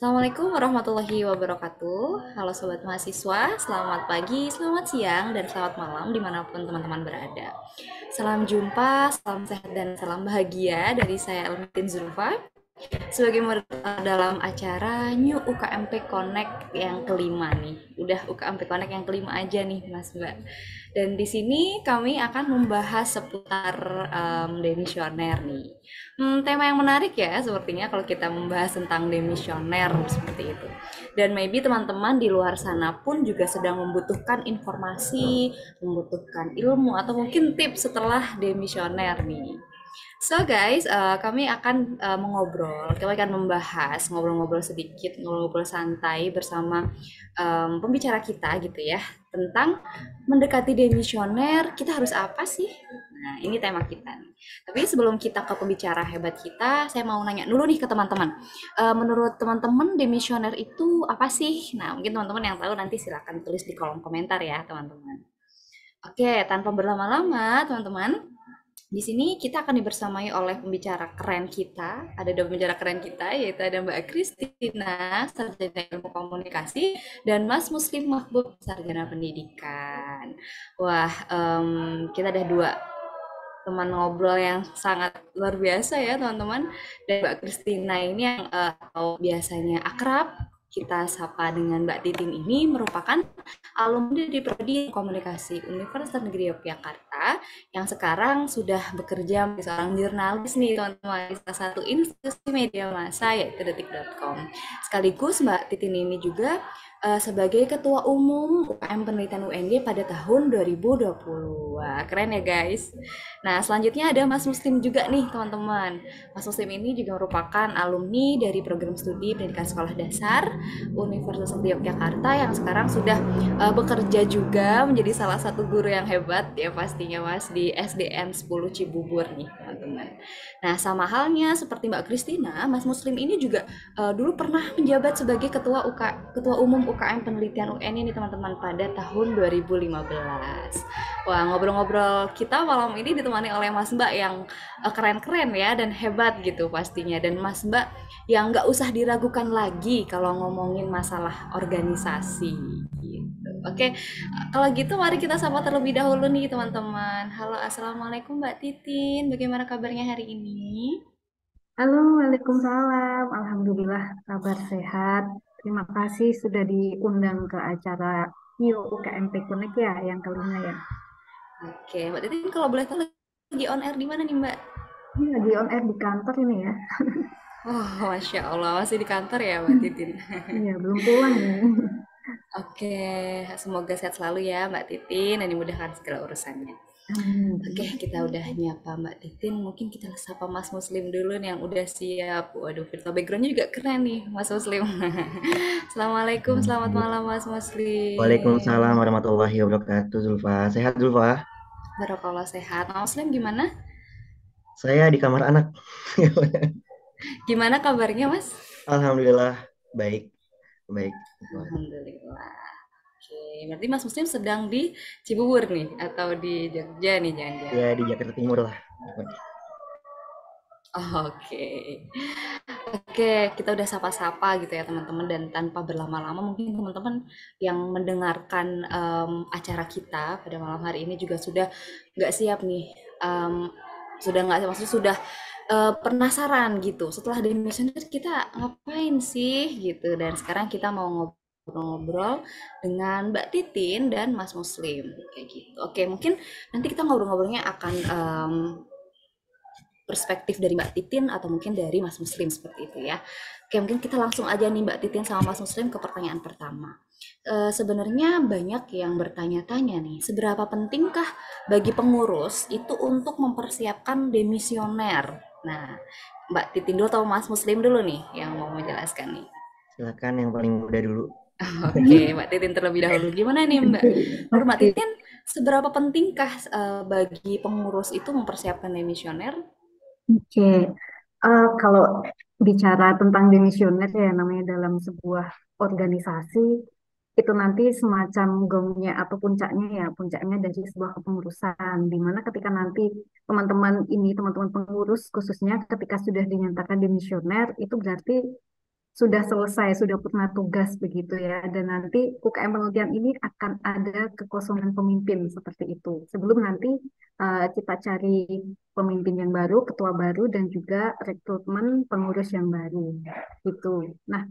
Assalamualaikum warahmatullahi wabarakatuh. Halo sobat mahasiswa, selamat pagi, selamat siang, dan selamat malam dimanapun teman-teman berada. Salam jumpa, salam sehat, dan salam bahagia dari saya Elmitin Zulfa sebagai moderator dalam acara New UKMP Connect yang kelima nih. Udah UKMP Connect yang kelima aja nih Mas Mbak. Dan di sini kami akan membahas seputar demisioner nih. Tema yang menarik ya sepertinya kalau kita membahas tentang demisioner seperti itu. Dan maybe teman-teman di luar sana pun juga sedang membutuhkan informasi, membutuhkan ilmu atau mungkin tips setelah demisioner nih. So guys, kami akan kami akan membahas, ngobrol-ngobrol sedikit, ngobrol-ngobrol santai bersama pembicara kita gitu ya, tentang mendekati demisioner, kita harus apa sih? Nah, ini tema kita nih. Tapi sebelum kita ke pembicara hebat kita, saya mau nanya dulu nih ke teman-teman. Menurut teman-teman demisioner itu apa sih? Nah, mungkin teman-teman yang tahu nanti silakan tulis di kolom komentar ya, teman-teman. Oke, tanpa berlama-lama, teman-teman, di sini kita akan dibersamai oleh pembicara keren kita. Ada dua pembicara keren kita, yaitu ada Mbak Kristina, sarjana ilmu komunikasi, dan Mas Muslim Mahbub, sarjana pendidikan. Wah, kita ada dua teman ngobrol yang sangat luar biasa ya teman-teman. Dan Mbak Kristina ini yang biasanya akrab kita sapa dengan Mbak Titin ini merupakan alumni di Prodi Komunikasi Universitas Negeri Yogyakarta yang sekarang sudah bekerja menjadi seorang jurnalis nih teman-teman di salah satu institusi media massa yaitu detik.com. Sekaligus Mbak Titin ini juga sebagai Ketua Umum UKM Penelitian UNY pada tahun 2020. Wah, keren ya guys. Nah, selanjutnya ada Mas Muslim juga nih teman-teman. Mas Muslim ini juga merupakan alumni dari program studi pendidikan sekolah dasar Universitas Negeri Yogyakarta yang sekarang sudah bekerja juga menjadi salah satu guru yang hebat ya pastinya Mas di SDN 10 Cibubur nih teman-teman. Nah, sama halnya seperti Mbak Kristina, Mas Muslim ini juga dulu pernah menjabat sebagai Ketua Umum UKM Penelitian UN ini teman-teman pada tahun 2015. Wah, ngobrol-ngobrol kita malam ini ditemani oleh Mas Mbak yang keren-keren ya dan hebat gitu pastinya. Dan Mas Mbak yang nggak usah diragukan lagi kalau ngomongin masalah organisasi gitu. Oke, kalau gitu mari kita sapa terlebih dahulu nih teman-teman. Halo, Assalamualaikum Mbak Titin. Bagaimana kabarnya hari ini? Halo, Waalaikumsalam. Alhamdulillah, kabar sehat. Terima kasih sudah diundang ke acara New UKMP Connect ya, yang kelima ya. Oke, Mbak Titin kalau boleh tahu lagi on air di mana nih Mbak? Ini lagi on air di kantor ini ya. Oh, Masya Allah, masih di kantor ya Mbak Titin. Iya, belum pulang nih. Oke, semoga sehat selalu ya Mbak Titin dan dimudahkan segala urusannya. Oke, Amin. kita udah nyapa Mbak Titin, mungkin kita sapa Mas Muslim dulu nih yang udah siap. Waduh, virtual backgroundnya juga keren nih Mas Muslim. Assalamualaikum, selamat malam Mas Waalaikumsalam Muslim. warahmatullahi wabarakatuh, Zulfa. Sehat, Zulfa? Barakallah sehat. Mas Muslim gimana? Saya di kamar anak. Gimana kabarnya Mas? Alhamdulillah, baik. Baik. Alhamdulillah. Oke, berarti Mas Muslim sedang di Cibubur nih atau di Jogja nih Ya, jangan-jangan. di Jakarta Timur lah. Oke. Oke, kita udah sapa-sapa gitu ya teman-teman dan tanpa berlama-lama mungkin teman-teman yang mendengarkan acara kita pada malam hari ini juga sudah nggak siap nih, sudah nggak maksudnya sudah penasaran gitu. Setelah demisioner kita ngapain sih gitu dan sekarang kita mau ngobrol-ngobrol dengan Mbak Titin dan Mas Muslim kayak gitu. Oke, mungkin nanti kita ngobrol-ngobrolnya akan perspektif dari Mbak Titin atau mungkin dari Mas Muslim seperti itu ya. Oke, mungkin kita langsung aja nih Mbak Titin sama Mas Muslim ke pertanyaan pertama. Sebenarnya banyak yang bertanya-tanya nih, seberapa pentingkah bagi pengurus itu untuk mempersiapkan demisioner? Nah, Mbak Titin dulu atau Mas Muslim dulu nih yang mau menjelaskan nih. Silakan yang paling muda dulu. Oke, Mbak Titin terlebih dahulu. Gimana nih Mbak? Menurut Mbak Oke, Titin, seberapa pentingkah bagi pengurus itu mempersiapkan demisioner? oke. Kalau bicara tentang demisioner ya namanya dalam sebuah organisasi itu nanti semacam gongnya atau puncaknya ya puncaknya dari sebuah kepengurusan di mana ketika nanti teman-teman pengurus khususnya ketika sudah dinyatakan demisioner itu berarti sudah selesai, sudah pernah tugas begitu ya. Dan nanti UKM penelitian ini akan ada kekosongan pemimpin seperti itu. Sebelum nanti kita cari pemimpin yang baru, ketua baru, dan juga rekrutmen pengurus yang baru. Gitu. Nah,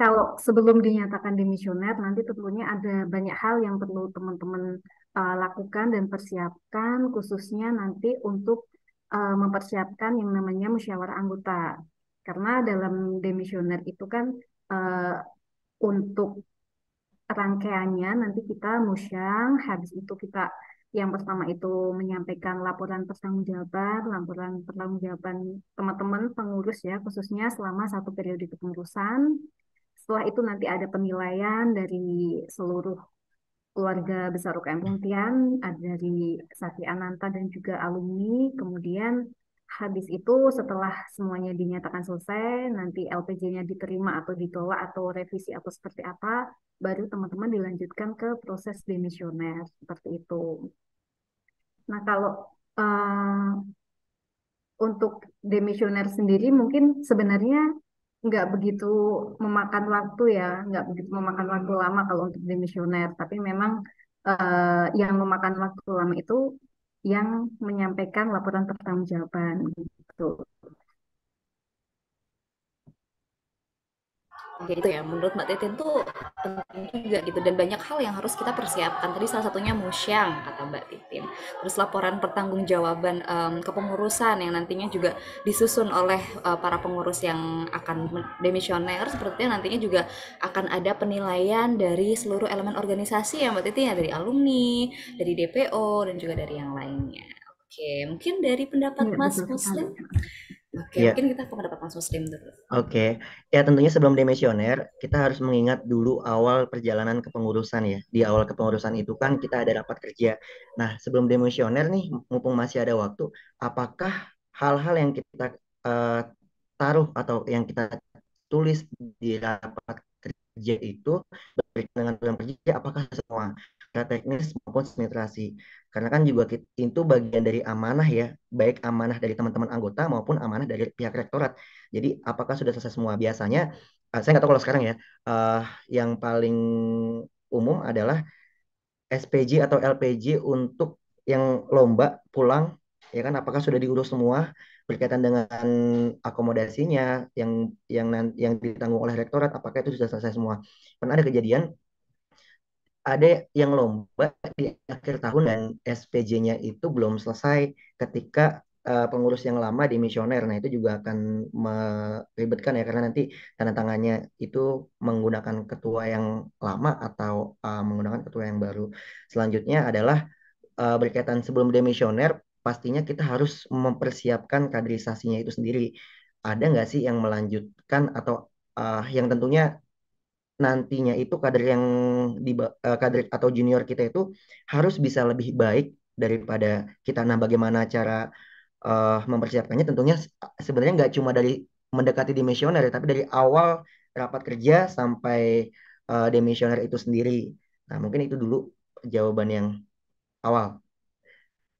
kalau sebelum dinyatakan dimisioner, nanti tentunya ada banyak hal yang perlu teman-teman lakukan dan persiapkan, khususnya nanti untuk mempersiapkan yang namanya musyawarah anggota. Karena dalam demisioner itu kan eh, untuk rangkaiannya nanti kita musyang, habis itu kita yang pertama itu menyampaikan laporan pertanggungjawaban, laporan pertanggungjawaban teman-teman pengurus ya, khususnya selama satu periode kepengurusan. Setelah itu nanti ada penilaian dari seluruh keluarga besar UKM Pemutihan, ada dari Sakti Ananta dan juga alumni. Kemudian habis itu setelah semuanya dinyatakan selesai, nanti LPJ-nya diterima atau ditolak atau revisi atau seperti apa, baru teman-teman dilanjutkan ke proses demisioner seperti itu. Nah, kalau eh, untuk demisioner sendiri mungkin sebenarnya nggak begitu memakan waktu ya, nggak begitu memakan waktu lama kalau untuk demisioner. Tapi memang yang memakan waktu lama itu yang menyampaikan laporan pertanggungjawaban gitu. Jadi itu ya, menurut Mbak Titin tuh penting juga gitu dan banyak hal yang harus kita persiapkan. Tadi salah satunya musyang kata Mbak Titin. Terus laporan pertanggungjawaban kepengurusan yang nantinya juga disusun oleh para pengurus yang akan demisioner sepertinya nantinya juga akan ada penilaian dari seluruh elemen organisasi ya Mbak Titin ya, dari alumni, dari DPO dan juga dari yang lainnya. Oke, mungkin dari pendapat Iya, Mas betul sekali. Muslim. Oke, Ya, mungkin kita ke pendapat Mas Muslim dulu. oke. Ya tentunya sebelum demisioner, kita harus mengingat dulu awal perjalanan kepengurusan ya. Di awal kepengurusan itu kan kita ada rapat kerja. Nah, sebelum demisioner nih, mumpung masih ada waktu, apakah hal-hal yang kita eh, taruh atau yang kita tulis di rapat kerja itu berkaitan dengan program kerja, apakah semua secara teknis maupun administrasi? Karena kan juga itu bagian dari amanah ya, baik amanah dari teman-teman anggota maupun amanah dari pihak rektorat. Jadi apakah sudah selesai semua? Biasanya, saya nggak tahu kalau sekarang ya, eh, yang paling umum adalah SPJ atau LPJ untuk yang lomba pulang, ya kan? Apakah sudah diurus semua berkaitan dengan akomodasinya yang ditanggung oleh rektorat? Apakah itu sudah selesai semua? Pernah ada kejadian ada yang lomba di akhir tahun dan SPJ-nya itu belum selesai ketika pengurus yang lama dimisioner. Nah, itu juga akan meribetkan ya karena nanti tanda tangannya itu menggunakan ketua yang lama atau menggunakan ketua yang baru. Selanjutnya adalah berkaitan sebelum demisioner, pastinya kita harus mempersiapkan kaderisasinya itu sendiri. Ada nggak sih yang melanjutkan atau yang tentunya nantinya itu kader yang kader atau junior kita itu harus bisa lebih baik daripada kita. Nah, bagaimana cara mempersiapkannya? Tentunya sebenarnya nggak cuma dari mendekati demisioner, ya, tapi dari awal rapat kerja sampai demisioner itu sendiri. Nah, mungkin itu dulu jawaban yang awal,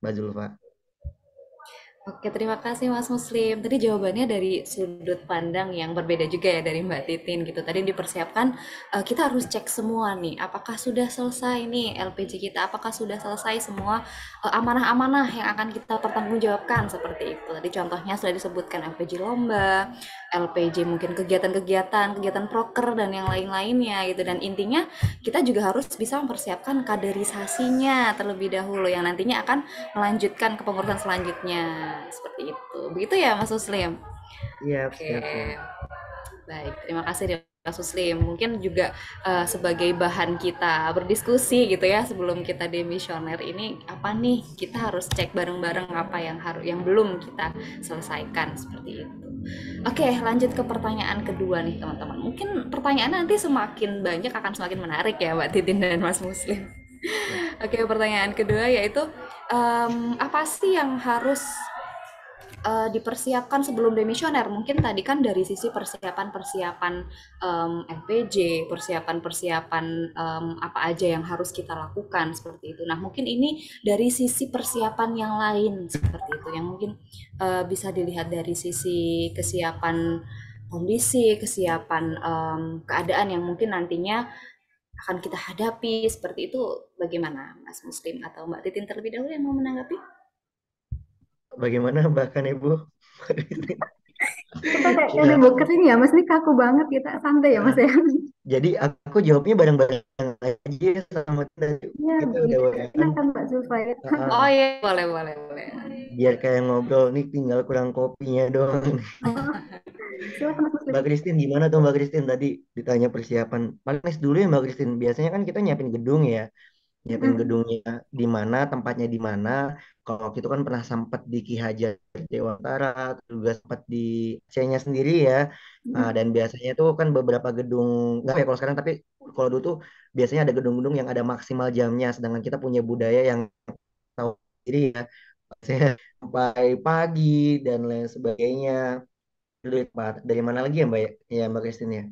Mbak Zulfa. Oke, terima kasih Mas Muslim. Tadi jawabannya dari sudut pandang yang berbeda juga ya dari Mbak Titin gitu. Tadi dipersiapkan kita harus cek semua nih, apakah sudah selesai nih LPG kita, apakah sudah selesai semua amanah-amanah yang akan kita pertanggungjawabkan seperti itu. Tadi contohnya sudah disebutkan LPG lomba, LPG mungkin kegiatan-kegiatan, kegiatan proker dan yang lain-lainnya gitu. Dan intinya kita juga harus bisa mempersiapkan kaderisasinya terlebih dahulu yang nantinya akan melanjutkan kepengurusan selanjutnya seperti itu. Begitu ya Mas Muslim? Siap, Oke, siap, siap. baik. Terima kasih ya Mas Muslim. Mungkin juga sebagai bahan kita berdiskusi gitu ya sebelum kita demisioner ini apa nih kita harus cek bareng-bareng apa yang belum kita selesaikan seperti itu. Oke, lanjut ke pertanyaan kedua nih teman-teman. Mungkin pertanyaan nanti semakin banyak akan semakin menarik ya Mbak Titin dan Mas Muslim. Ya. Oke, pertanyaan kedua yaitu apa sih yang harus dipersiapkan sebelum demisioner? Mungkin tadi kan dari sisi persiapan-persiapan FPJ, persiapan-persiapan apa aja yang harus kita lakukan seperti itu. Nah, mungkin ini dari sisi persiapan yang lain seperti itu, yang mungkin bisa dilihat dari sisi kesiapan kondisi, kesiapan keadaan yang mungkin nantinya akan kita hadapi seperti itu. Bagaimana Mas Muslim atau Mbak Titin terlebih dahulu yang mau menanggapi? Bagaimana bahkan Ibu? Kita kayak Ya, nembok kering ya, Mas, ini kaku banget, kita santai ya, Mas eh, ya. jadi aku jawabnya bareng-bareng aja sama tadi. Ya, Kita udah biar barengan. enak kan Mbak Zulfa ya. Oh Ah, iya, boleh, boleh, boleh. biar kayak ngobrol nih tinggal kurang kopinya doang. Oh, silakan Mas Muslim. Mbak Christine gimana tuh Mbak Christine tadi ditanya persiapan. Paling dulu ya Mbak Christine. Biasanya kan kita nyiapin gedung ya. Nyiapin Hmm. gedungnya di mana, tempatnya di mana. Kalau waktu itu kan pernah sempat di Ki Hajar Dewantara, juga sempat di C-nya sendiri ya. Dan biasanya tuh kan beberapa gedung, nggak ya kalau sekarang, tapi kalau dulu tuh biasanya ada gedung-gedung yang ada maksimal jamnya, sedangkan kita punya budaya yang tahu sendiri ya. Saya sampai pagi dan lain sebagainya. Dulu ya, Pak. Dari mana lagi ya Mbak ya? Ya Mbak Christine ya.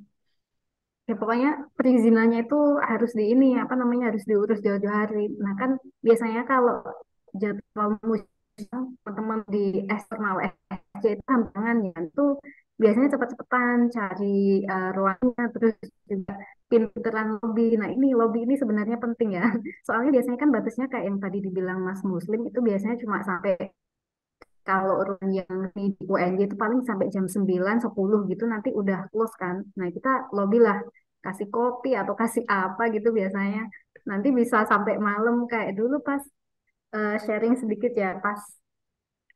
Ya pokoknya perizinannya itu harus di ini apa namanya harus diurus jauh-jauh hari. Nah kan biasanya kalau jadwal musim teman-teman di eksternal SC itu tantangannya itu biasanya cepet-cepetan cari ruangnya terus juga pinteran lobby. Nah ini lobby ini sebenarnya penting ya. Soalnya biasanya kan batasnya kayak yang tadi dibilang Mas Muslim itu biasanya cuma sampai kalau ruang yang di UNJ itu paling sampai jam 9 10 gitu nanti udah close kan. Nah, kita lobby lah kasih kopi atau kasih apa gitu biasanya. Nanti bisa sampai malam kayak dulu pas sharing sedikit ya pas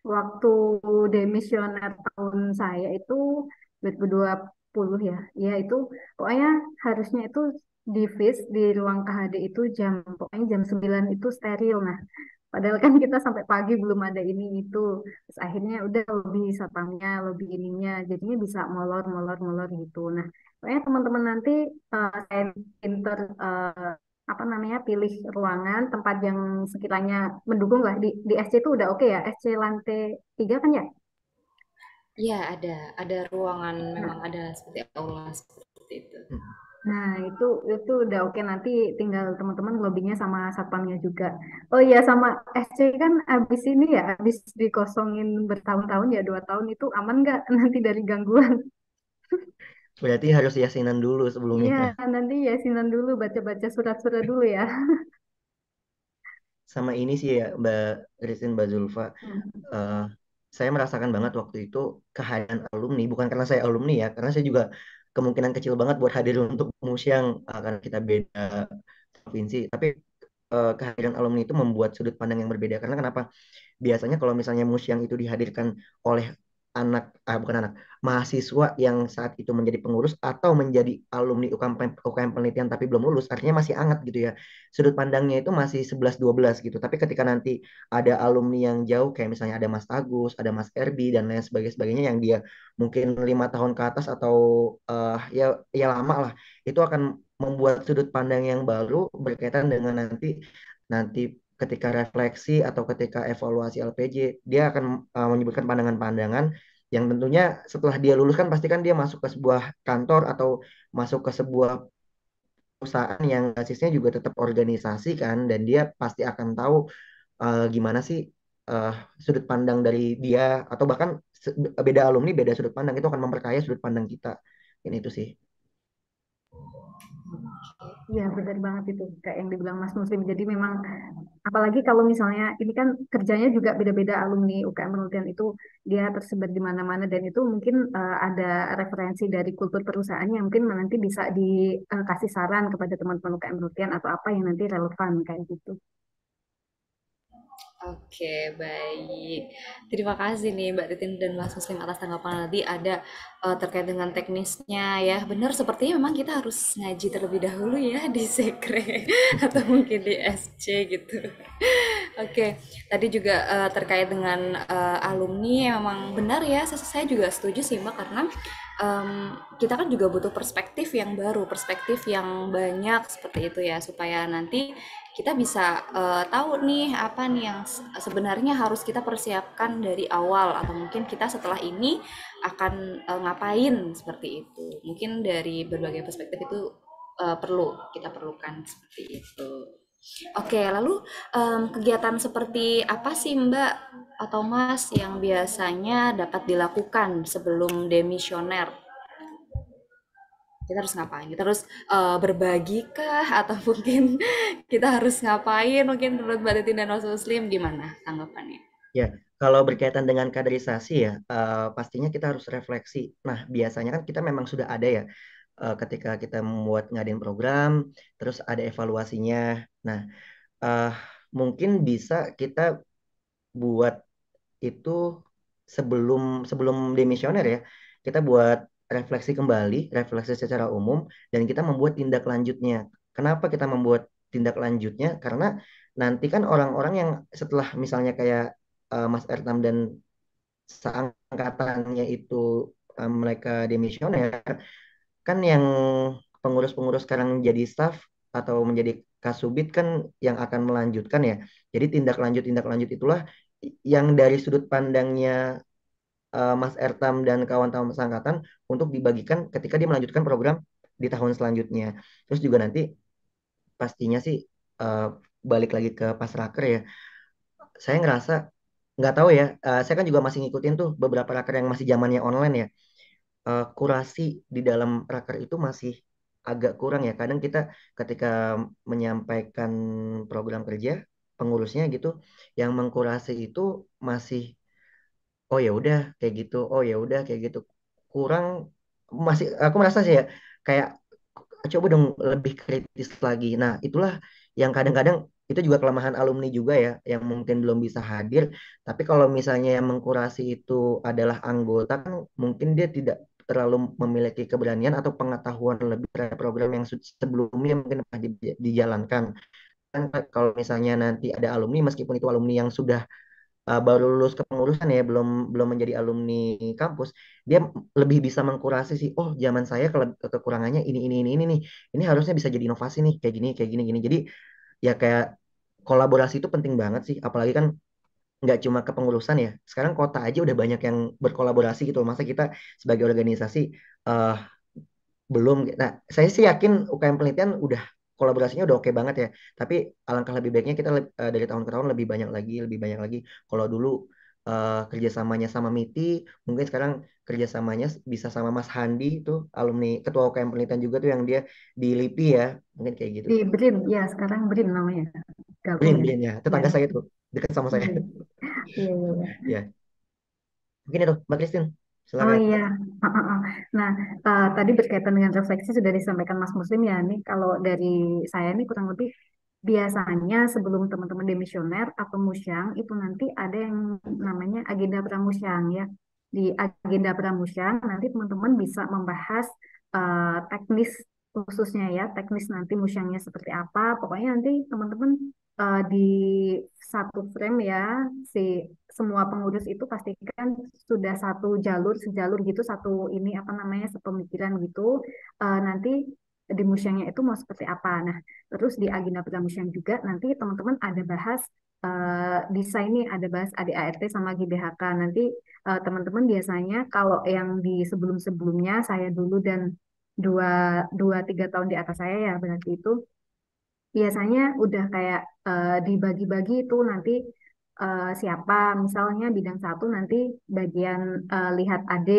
waktu demisioner tahun saya itu 2020 ya. Ya itu pokoknya harusnya itu di FIS di ruang KHD itu jam pokoknya jam 9 itu steril. Nah, padahal kan kita sampai pagi belum ada ini itu. Terus akhirnya udah lebih satpamnya, lebih ininya. Jadinya bisa molor, molor, molor gitu. Nah, pokoknya teman-teman nanti saya pinter apa namanya pilih ruangan tempat yang sekiranya mendukung lah di SC itu udah oke ya SC lantai 3 kan ya. Iya, ada ruangan, memang Nah, ada seperti aula seperti itu. nah, itu udah oke nanti tinggal teman-teman lobbynya sama satpamnya juga. Oh iya sama SC kan abis ini ya abis dikosongin bertahun-tahun ya 2 tahun itu aman nggak nanti dari gangguan? Berarti harus yasinan dulu Iya sebelumnya. nanti yasinan dulu baca-baca surat-surat dulu ya. Sama ini sih ya Mbak Christine, Mbak Zulfa. Hmm. eh, saya merasakan banget waktu itu kehadiran alumni, bukan karena saya alumni ya, karena saya juga kemungkinan kecil banget buat hadir untuk musyang karena kita beda provinsi. Tapi kehadiran alumni itu membuat sudut pandang yang berbeda. Karena kenapa? Biasanya kalau misalnya musyang itu dihadirkan oleh bukan anak, mahasiswa yang saat itu menjadi pengurus atau menjadi alumni UKM penelitian tapi belum lulus, artinya masih hangat gitu ya. Sudut pandangnya itu masih 11-12 gitu. Tapi ketika nanti ada alumni yang jauh, kayak misalnya ada Mas Agus, ada Mas Erbi, dan lain sebagainya yang dia mungkin 5 tahun ke atas atau ya lama lah, itu akan membuat sudut pandang yang baru berkaitan dengan nanti nanti ketika refleksi atau ketika evaluasi LPJ, dia akan menyebutkan pandangan-pandangan yang tentunya setelah dia lulus kan pasti kan dia masuk ke sebuah kantor atau masuk ke sebuah perusahaan yang basisnya juga tetap organisasi kan, dan dia pasti akan tahu gimana sih eh, sudut pandang dari dia, atau bahkan beda alumni beda sudut pandang itu akan memperkaya sudut pandang kita. Ini itu sih. Iya benar banget itu kayak yang dibilang Mas Muslim. Jadi memang apalagi kalau misalnya ini kan kerjanya juga beda-beda alumni UKM penelitian itu dia tersebar di mana-mana dan itu mungkin ada referensi dari kultur perusahaan yang mungkin nanti bisa dikasih saran kepada teman-teman UKM penelitian atau apa yang nanti relevan kayak gitu. Oke, baik. Terima kasih nih Mbak Titin dan Mas Muslim atas tanggapan tadi ada terkait dengan teknisnya ya. Benar sepertinya memang kita harus ngaji terlebih dahulu ya di Sekre atau mungkin di SC gitu. Oke, tadi juga terkait dengan alumni memang benar ya. Saya juga setuju sih Mbak karena kita kan juga butuh perspektif yang baru, perspektif yang banyak seperti itu ya supaya nanti kita bisa tahu nih apa nih yang sebenarnya harus kita persiapkan dari awal atau mungkin kita setelah ini akan ngapain seperti itu. Mungkin dari berbagai perspektif itu perlu kita perlukan seperti itu. Oke, lalu kegiatan seperti apa sih Mbak atau Mas yang biasanya dapat dilakukan sebelum demisioner? Kita harus ngapain? Kita harus berbagi kah? Atau mungkin kita harus ngapain? Mungkin menurut Mbak Titi dan Mas Muslim gimana tanggapannya? Ya, kalau berkaitan dengan kaderisasi ya, pastinya kita harus refleksi. Nah, biasanya kan kita memang sudah ada ya, ketika kita membuat ngadain program, terus ada evaluasinya. Nah, eh, mungkin bisa kita buat itu sebelum sebelum demisioner ya, kita buat refleksi kembali, refleksi secara umum, dan kita membuat tindak lanjutnya. Kenapa kita membuat tindak lanjutnya? Karena nanti kan orang-orang yang setelah misalnya kayak Mas Ertam dan seangkatannya itu mereka demisioner, kan yang pengurus-pengurus sekarang jadi staff atau menjadi kasubit kan yang akan melanjutkan ya. Jadi tindak lanjut itulah yang dari sudut pandangnya Mas Ertam dan kawan-kawan seangkatan untuk dibagikan ketika dia melanjutkan program di tahun selanjutnya. Terus juga nanti pastinya sih eh, balik lagi ke Pasraker ya. Saya ngerasa nggak tahu ya. Saya kan juga masih ngikutin tuh beberapa raker yang masih zamannya online ya. Kurasi di dalam raker itu masih agak kurang ya. Kadang kita ketika menyampaikan program kerja pengurusnya gitu, yang mengkurasi itu masih oh ya udah kayak gitu, oh ya udah kayak gitu. Kurang masih aku merasa sih ya kayak coba dong lebih kritis lagi. Nah, itulah yang kadang-kadang itu juga kelemahan alumni juga ya yang mungkin belum bisa hadir. Tapi kalau misalnya yang mengkurasi itu adalah anggota kan mungkin dia tidak terlalu memiliki keberanian atau pengetahuan lebih terhadap program yang sebelumnya mungkin pernah dijalankan. Kan kalau misalnya nanti ada alumni meskipun itu alumni yang sudah baru lulus kepengurusan ya belum belum menjadi alumni kampus dia lebih bisa mengkurasi sih oh zaman saya kekurangannya ini nih ini harusnya bisa jadi inovasi nih kayak gini gini jadi ya kayak kolaborasi itu penting banget sih apalagi kan nggak cuma kepengurusan ya sekarang kota aja udah banyak yang berkolaborasi gitu loh. Masa kita sebagai organisasi eh, belum. Nah, saya sih yakin UKM penelitian udah kolaborasinya udah oke banget ya. Tapi alangkah lebih baiknya kita dari tahun ke tahun lebih banyak lagi, lebih banyak lagi. Kalau dulu kerjasamanya sama MITI, mungkin sekarang kerjasamanya bisa sama Mas Handi itu alumni ketua UKM penelitian juga tuh yang dia di LIPI ya, mungkin kayak gitu. Di BRIN, ya sekarang BRIN namanya, gabung Brin, ya. Brin ya, Ya, tetangga saya tuh dekat sama saya. iya, iya, iya. Iya. Ya, mungkin itu Mbak Christine, Oh silakan. iya. Ah. Nah, tadi berkaitan dengan refleksi sudah disampaikan Mas Muslim ya. Nih, kalau dari saya nih kurang lebih biasanya sebelum teman-teman demisioner atau musyang itu nanti ada yang namanya agenda pramusyang ya. Di agenda pramusyang nanti teman-teman bisa membahas teknis khususnya ya, teknis nanti musyangnya seperti apa. Pokoknya nanti teman-teman di satu frame ya, si semua pengurus itu pastikan sudah satu jalur, sejalur gitu, satu ini apa namanya, sepemikiran gitu. Nanti di musyangnya itu mau seperti apa. Nah, terus di agenda pramusyang juga nanti teman-teman ada bahas desain nih, ada bahas ADART sama GBHK. Nanti teman-teman biasanya kalau yang di sebelum-sebelumnya saya dulu dan dua dua tiga tahun di atas saya ya berarti itu biasanya udah kayak dibagi-bagi itu nanti siapa misalnya bidang satu nanti bagian lihat AD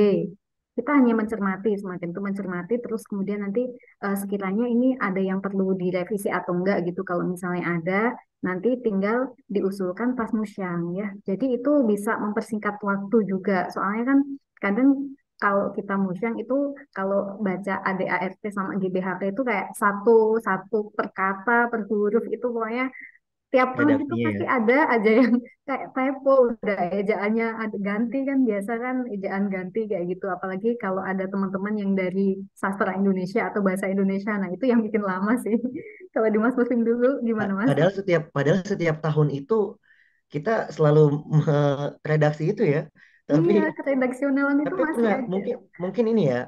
kita hanya mencermati semacam itu mencermati terus kemudian nanti sekiranya ini ada yang perlu direvisi atau enggak gitu kalau misalnya ada nanti tinggal diusulkan pas musyang ya jadi itu bisa mempersingkat waktu juga soalnya kan kadang kalau kita musyang itu kalau baca ADART sama GBHP itu kayak satu satu per kata per huruf itu pokoknya tiap tahun itu Redaksinya ya. pasti ada aja yang kayak typo udah ejaannya ada ganti kan biasa kan ejaan ganti kayak gitu apalagi kalau ada teman-teman yang dari sastra Indonesia atau bahasa Indonesia nah itu yang bikin lama sih kalau di Mas Muslim dulu gimana Mas? Padahal setiap tahun itu kita selalu redaksi itu ya. Tapi Iya keredaksionalan itu tapi masih pernah ada. mungkin mungkin ini ya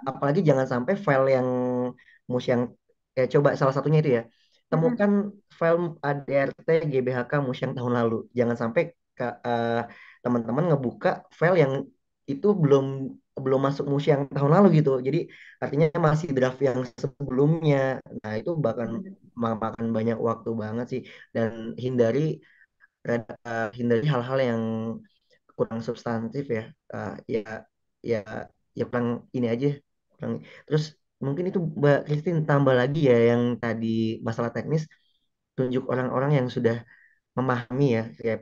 apalagi jangan sampai file yang mus yang ya coba salah satunya itu ya. Mm-mm. Temukan file ADRT GBHK mus yang tahun lalu. Jangan sampai teman-teman ngebuka file yang itu belum belum masuk mus yang tahun lalu gitu. Jadi artinya masih draft yang sebelumnya. Nah, itu bahkan makan banyak waktu banget sih dan hindari hindari hal-hal yang kurang substantif ya. Ya ya ya kurang ini aja kurang terus Mungkin itu Mbak Christine tambah lagi ya yang tadi masalah teknis, tunjuk orang-orang yang sudah memahami ya, kayak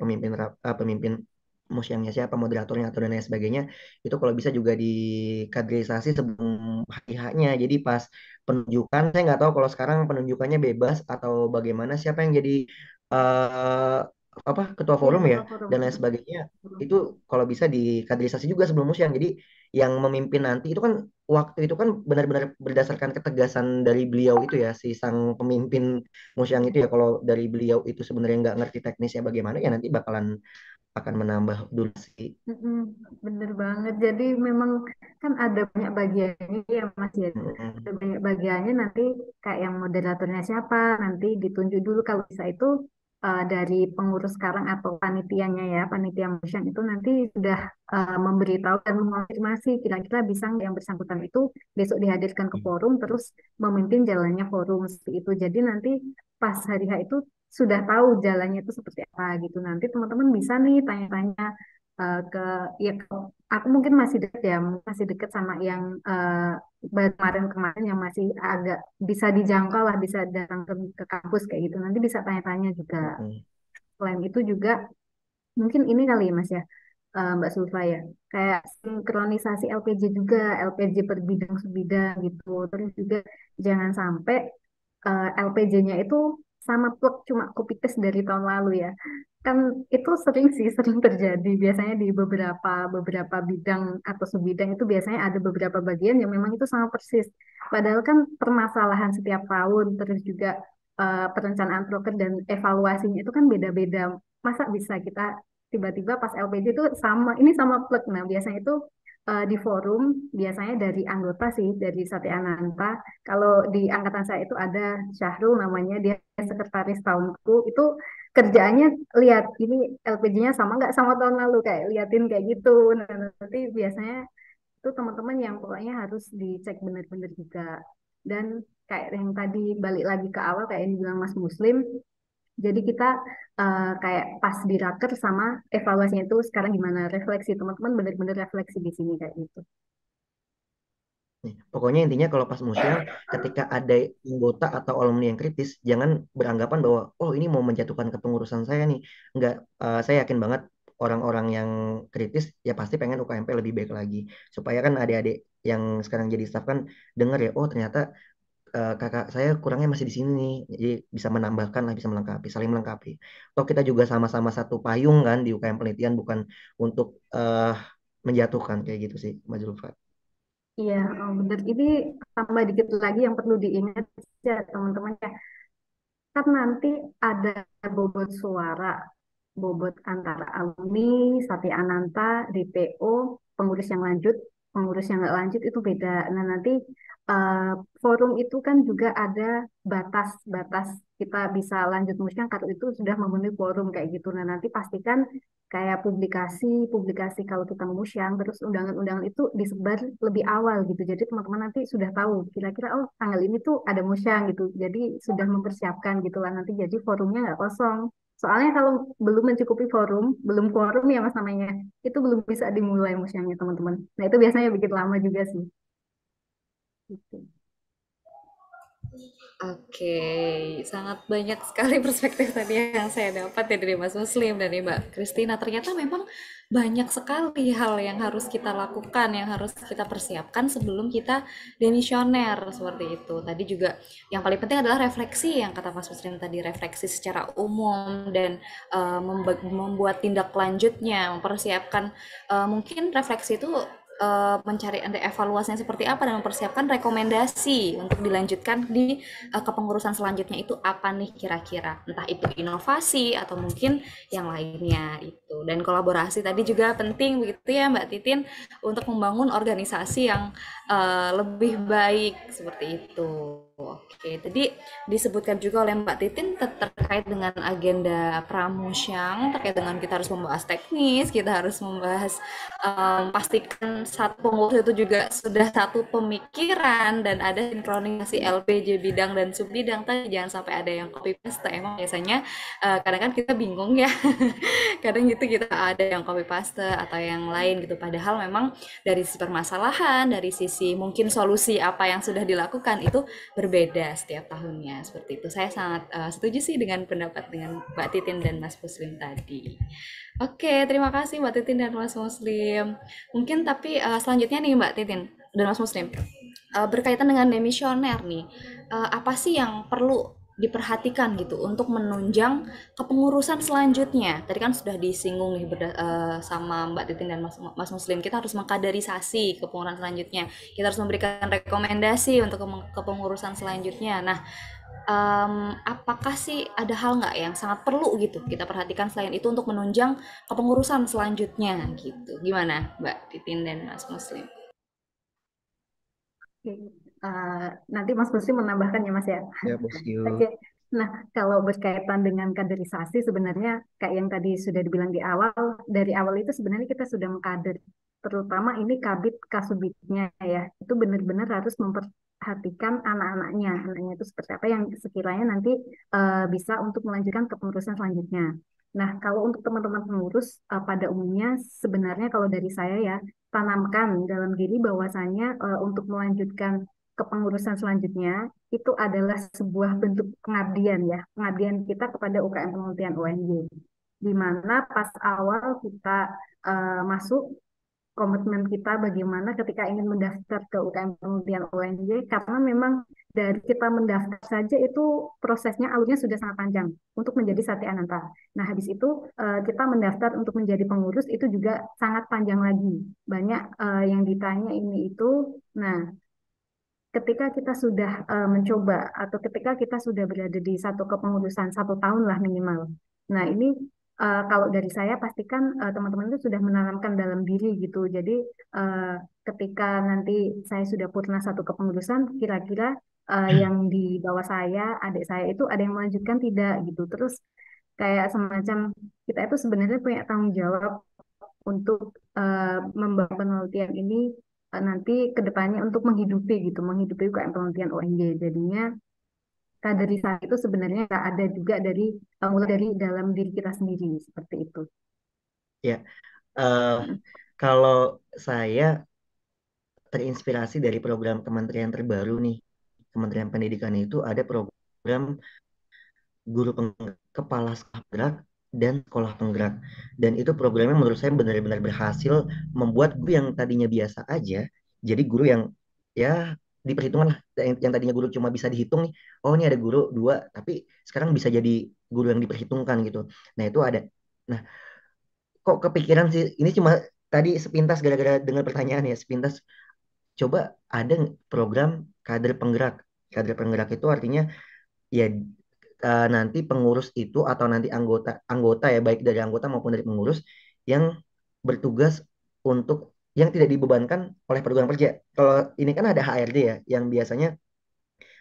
pemimpin museumnya siapa, moderatornya atau dan lain sebagainya. Itu kalau bisa juga dikaderisasi sebelum hari H-nya. Jadi pas penunjukan, saya nggak tahu kalau sekarang penunjukannya bebas atau bagaimana, siapa yang jadi eh, apa ketua Iya, forum ya ketua forum. dan lain sebagainya. Itu kalau bisa dikaderisasi juga sebelum museum. Jadi yang memimpin nanti itu kan, waktu itu kan benar-benar berdasarkan ketegasan dari beliau itu ya, si sang pemimpin musyang itu ya. Kalau dari beliau itu sebenarnya nggak ngerti teknisnya bagaimana, ya nanti bakalan akan menambah durasi. Mm-mm, bener banget. Jadi memang kan ada banyak bagiannya ya Mas ya. Ada Mm-mm. banyak bagiannya nanti kayak yang moderatornya siapa nanti ditunjuk dulu kalau bisa itu dari pengurus sekarang atau panitianya ya, panitia motion itu nanti sudah memberitahu dan mengonfirmasi kira-kira bisa nggak yang bersangkutan itu besok dihadirkan ke forum terus memimpin jalannya forum seperti itu. Jadi nanti pas hari H itu sudah tahu jalannya itu seperti apa gitu. Nanti teman-teman bisa nih tanya-tanya ke ya aku mungkin masih deket ya masih deket sama yang kemarin-kemarin yang masih agak bisa dijangkau lah bisa datang ke kampus kayak gitu nanti bisa tanya-tanya juga Mm-mm. selain itu juga mungkin ini kali ya Mas ya Mbak Sulfa ya kayak sinkronisasi LPJ juga LPJ per bidang sebidang gitu terus juga jangan sampai LPJ-nya itu sama plek cuma copy paste dari tahun lalu ya kan itu sering sih sering terjadi biasanya di beberapa beberapa bidang atau subbidang itu biasanya ada beberapa bagian yang memang itu sama persis padahal kan permasalahan setiap tahun terus juga perencanaan proker dan evaluasinya itu kan beda-beda masa bisa kita tiba-tiba pas LPD itu sama ini sama plek nah biasanya itu di forum biasanya dari anggota sih dari Satya Ananta kalau di angkatan saya itu ada Syahrul namanya dia sekretaris tahunku itu kerjaannya lihat ini LPG-nya sama nggak sama tahun lalu kayak liatin kayak gitu. Nah, nanti biasanya itu teman-teman yang pokoknya harus dicek benar-benar juga. Dan kayak yang tadi balik lagi ke awal kayak yang bilang Mas Muslim, jadi kita kayak pas di raker sama evaluasinya itu sekarang gimana refleksi teman-teman benar-benar refleksi di sini kayak gitu. Nih, pokoknya intinya kalau pas musyang, ketika ada anggota atau alumni yang kritis, jangan beranggapan bahwa, oh ini mau menjatuhkan kepengurusan saya nih. Enggak, saya yakin banget orang-orang yang kritis ya pasti pengen UKMP lebih baik lagi. Supaya kan adik-adik yang sekarang jadi staf kan dengar ya, oh ternyata kakak saya kurangnya masih di sini nih. Jadi bisa menambahkan lah, bisa melengkapi, saling melengkapi. Toh kita juga sama-sama satu payung kan di UKM penelitian, bukan untuk menjatuhkan kayak gitu sih, Mas Zulfa. Iya, oh benar. Ini tambah dikit lagi yang perlu diingat ya teman-teman ya. Kan nanti ada bobot suara, bobot antara alumni, Satya Ananta, DPO, pengurus yang lanjut, pengurus yang nggak lanjut itu beda. Nah nanti eh, forum itu kan juga ada batas-batas kita bisa lanjut musyawarah kalau itu sudah memenuhi forum kayak gitu. Nah nanti pastikan kayak publikasi kalau kita musyawarah terus undangan-undangan itu disebar lebih awal gitu. Jadi teman-teman nanti sudah tahu kira-kira oh tanggal ini tuh ada musyawarah gitu. Jadi sudah mempersiapkan gitu lah nanti jadi forumnya nggak kosong. Soalnya kalau belum mencukupi forum, belum forum ya mas namanya, itu belum bisa dimulai musyawahnya teman-teman. Nah itu biasanya bikin lama juga sih. Gitu. Oke, sangat banyak sekali perspektif tadi yang saya dapat ya dari Mas Muslim dan dari Mbak Kristina. Ternyata memang banyak sekali hal yang harus kita lakukan, yang harus kita persiapkan sebelum kita demisioner seperti itu. Tadi juga yang paling penting adalah refleksi yang kata Mas Muslim tadi, refleksi secara umum dan membuat tindak lanjutnya, mempersiapkan mungkin refleksi itu mencari evaluasinya seperti apa dan mempersiapkan rekomendasi untuk dilanjutkan di kepengurusan selanjutnya itu apa nih kira-kira entah itu inovasi atau mungkin yang lainnya itu dan kolaborasi tadi juga penting begitu ya Mbak Titin untuk membangun organisasi yang lebih baik seperti itu. Oke, tadi disebutkan juga oleh Mbak Titin terkait dengan agenda pramusyang, terkait dengan kita harus membahas teknis, kita harus membahas pastikan satu pengurus itu juga sudah satu pemikiran dan ada sinkronisasi LPJ bidang dan subbidang. Tadi jangan sampai ada yang copy paste. Emang biasanya kadang kan kita bingung ya, kadang gitu kita ada yang copy paste atau yang lain gitu. Padahal memang dari sisi permasalahan, dari sisi mungkin solusi apa yang sudah dilakukan itu berbeda setiap tahunnya seperti itu. Saya sangat setuju sih dengan pendapat dengan Mbak Titin dan Mas Muslim tadi. Oke, terima kasih Mbak Titin dan Mas Muslim. Mungkin tapi selanjutnya nih Mbak Titin dan Mas Muslim, berkaitan dengan demisioner nih, apa sih yang perlu diperhatikan gitu untuk menunjang kepengurusan selanjutnya? Tadi kan sudah disinggung nih sama Mbak Titin dan Mas Muslim, kita harus mengkaderisasi kepengurusan selanjutnya. Kita harus memberikan rekomendasi untuk kepengurusan selanjutnya. Nah, apakah sih ada hal nggak yang sangat perlu gitu kita perhatikan selain itu untuk menunjang kepengurusan selanjutnya gitu? Gimana Mbak Titin dan Mas Muslim? Oke. Eh, Nanti Mas Lucy menambahkan ya Mas ya. Ya, Bos Oke. Yu. Nah, kalau berkaitan dengan kaderisasi sebenarnya kayak yang tadi sudah dibilang di awal, dari awal itu sebenarnya kita sudah mengkader, terutama ini kabit kasubitnya ya. Itu benar-benar harus memperhatikan anak-anaknya. Anaknya itu seperti apa yang sekiranya nanti bisa untuk melanjutkan kepengurusan selanjutnya. Nah, kalau untuk teman-teman pengurus pada umumnya sebenarnya kalau dari saya ya, tanamkan dalam diri bahwasanya untuk melanjutkan kepengurusan selanjutnya itu adalah sebuah bentuk pengabdian ya, pengabdian kita kepada UKM Penelitian UNJ. Di mana pas awal kita masuk komitmen kita bagaimana ketika ingin mendaftar ke UKM Penelitian UNJ karena memang dari kita mendaftar saja itu prosesnya alurnya sudah sangat panjang untuk menjadi Satya Ananta. Nah, habis itu kita mendaftar untuk menjadi pengurus itu juga sangat panjang lagi. Banyak yang ditanya ini itu. Nah, ketika kita sudah mencoba atau ketika kita sudah berada di satu kepengurusan 1 tahun lah minimal. Nah, ini kalau dari saya pastikan teman-teman itu sudah menanamkan dalam diri gitu. Jadi eh, ketika nanti saya sudah purna satu kepengurusan, kira-kira yang di bawah saya, adik saya itu ada yang melanjutkan tidak gitu. Terus kayak semacam kita itu sebenarnya punya tanggung jawab untuk membawa penelitian ini nanti ke depannya untuk menghidupi gitu, menghidupi UKM penelitian ONJ. Jadinya kaderisasi itu sebenarnya nggak ada juga dari mulai dari dalam diri kita sendiri seperti itu. Ya, eh, kalau saya terinspirasi dari program kementerian terbaru nih, Kementerian Pendidikan itu ada program guru penggerak, kepala sekolah penggerak, dan sekolah penggerak. Dan itu programnya menurut saya benar-benar berhasil membuat guru yang tadinya biasa aja, jadi guru yang ya diperhitungkan lah, yang tadinya guru cuma bisa dihitung nih, oh ini ada guru dua, tapi sekarang bisa jadi guru yang diperhitungkan gitu. Nah itu ada. Nah kok kepikiran sih, ini cuma tadi sepintas gara-gara dengar pertanyaan ya, sepintas coba ada program kader penggerak. Kader penggerak itu artinya ya nanti pengurus itu atau nanti anggota anggota ya baik dari anggota maupun dari pengurus yang bertugas untuk yang tidak dibebankan oleh program kerja. Kalau ini kan ada HRD ya yang biasanya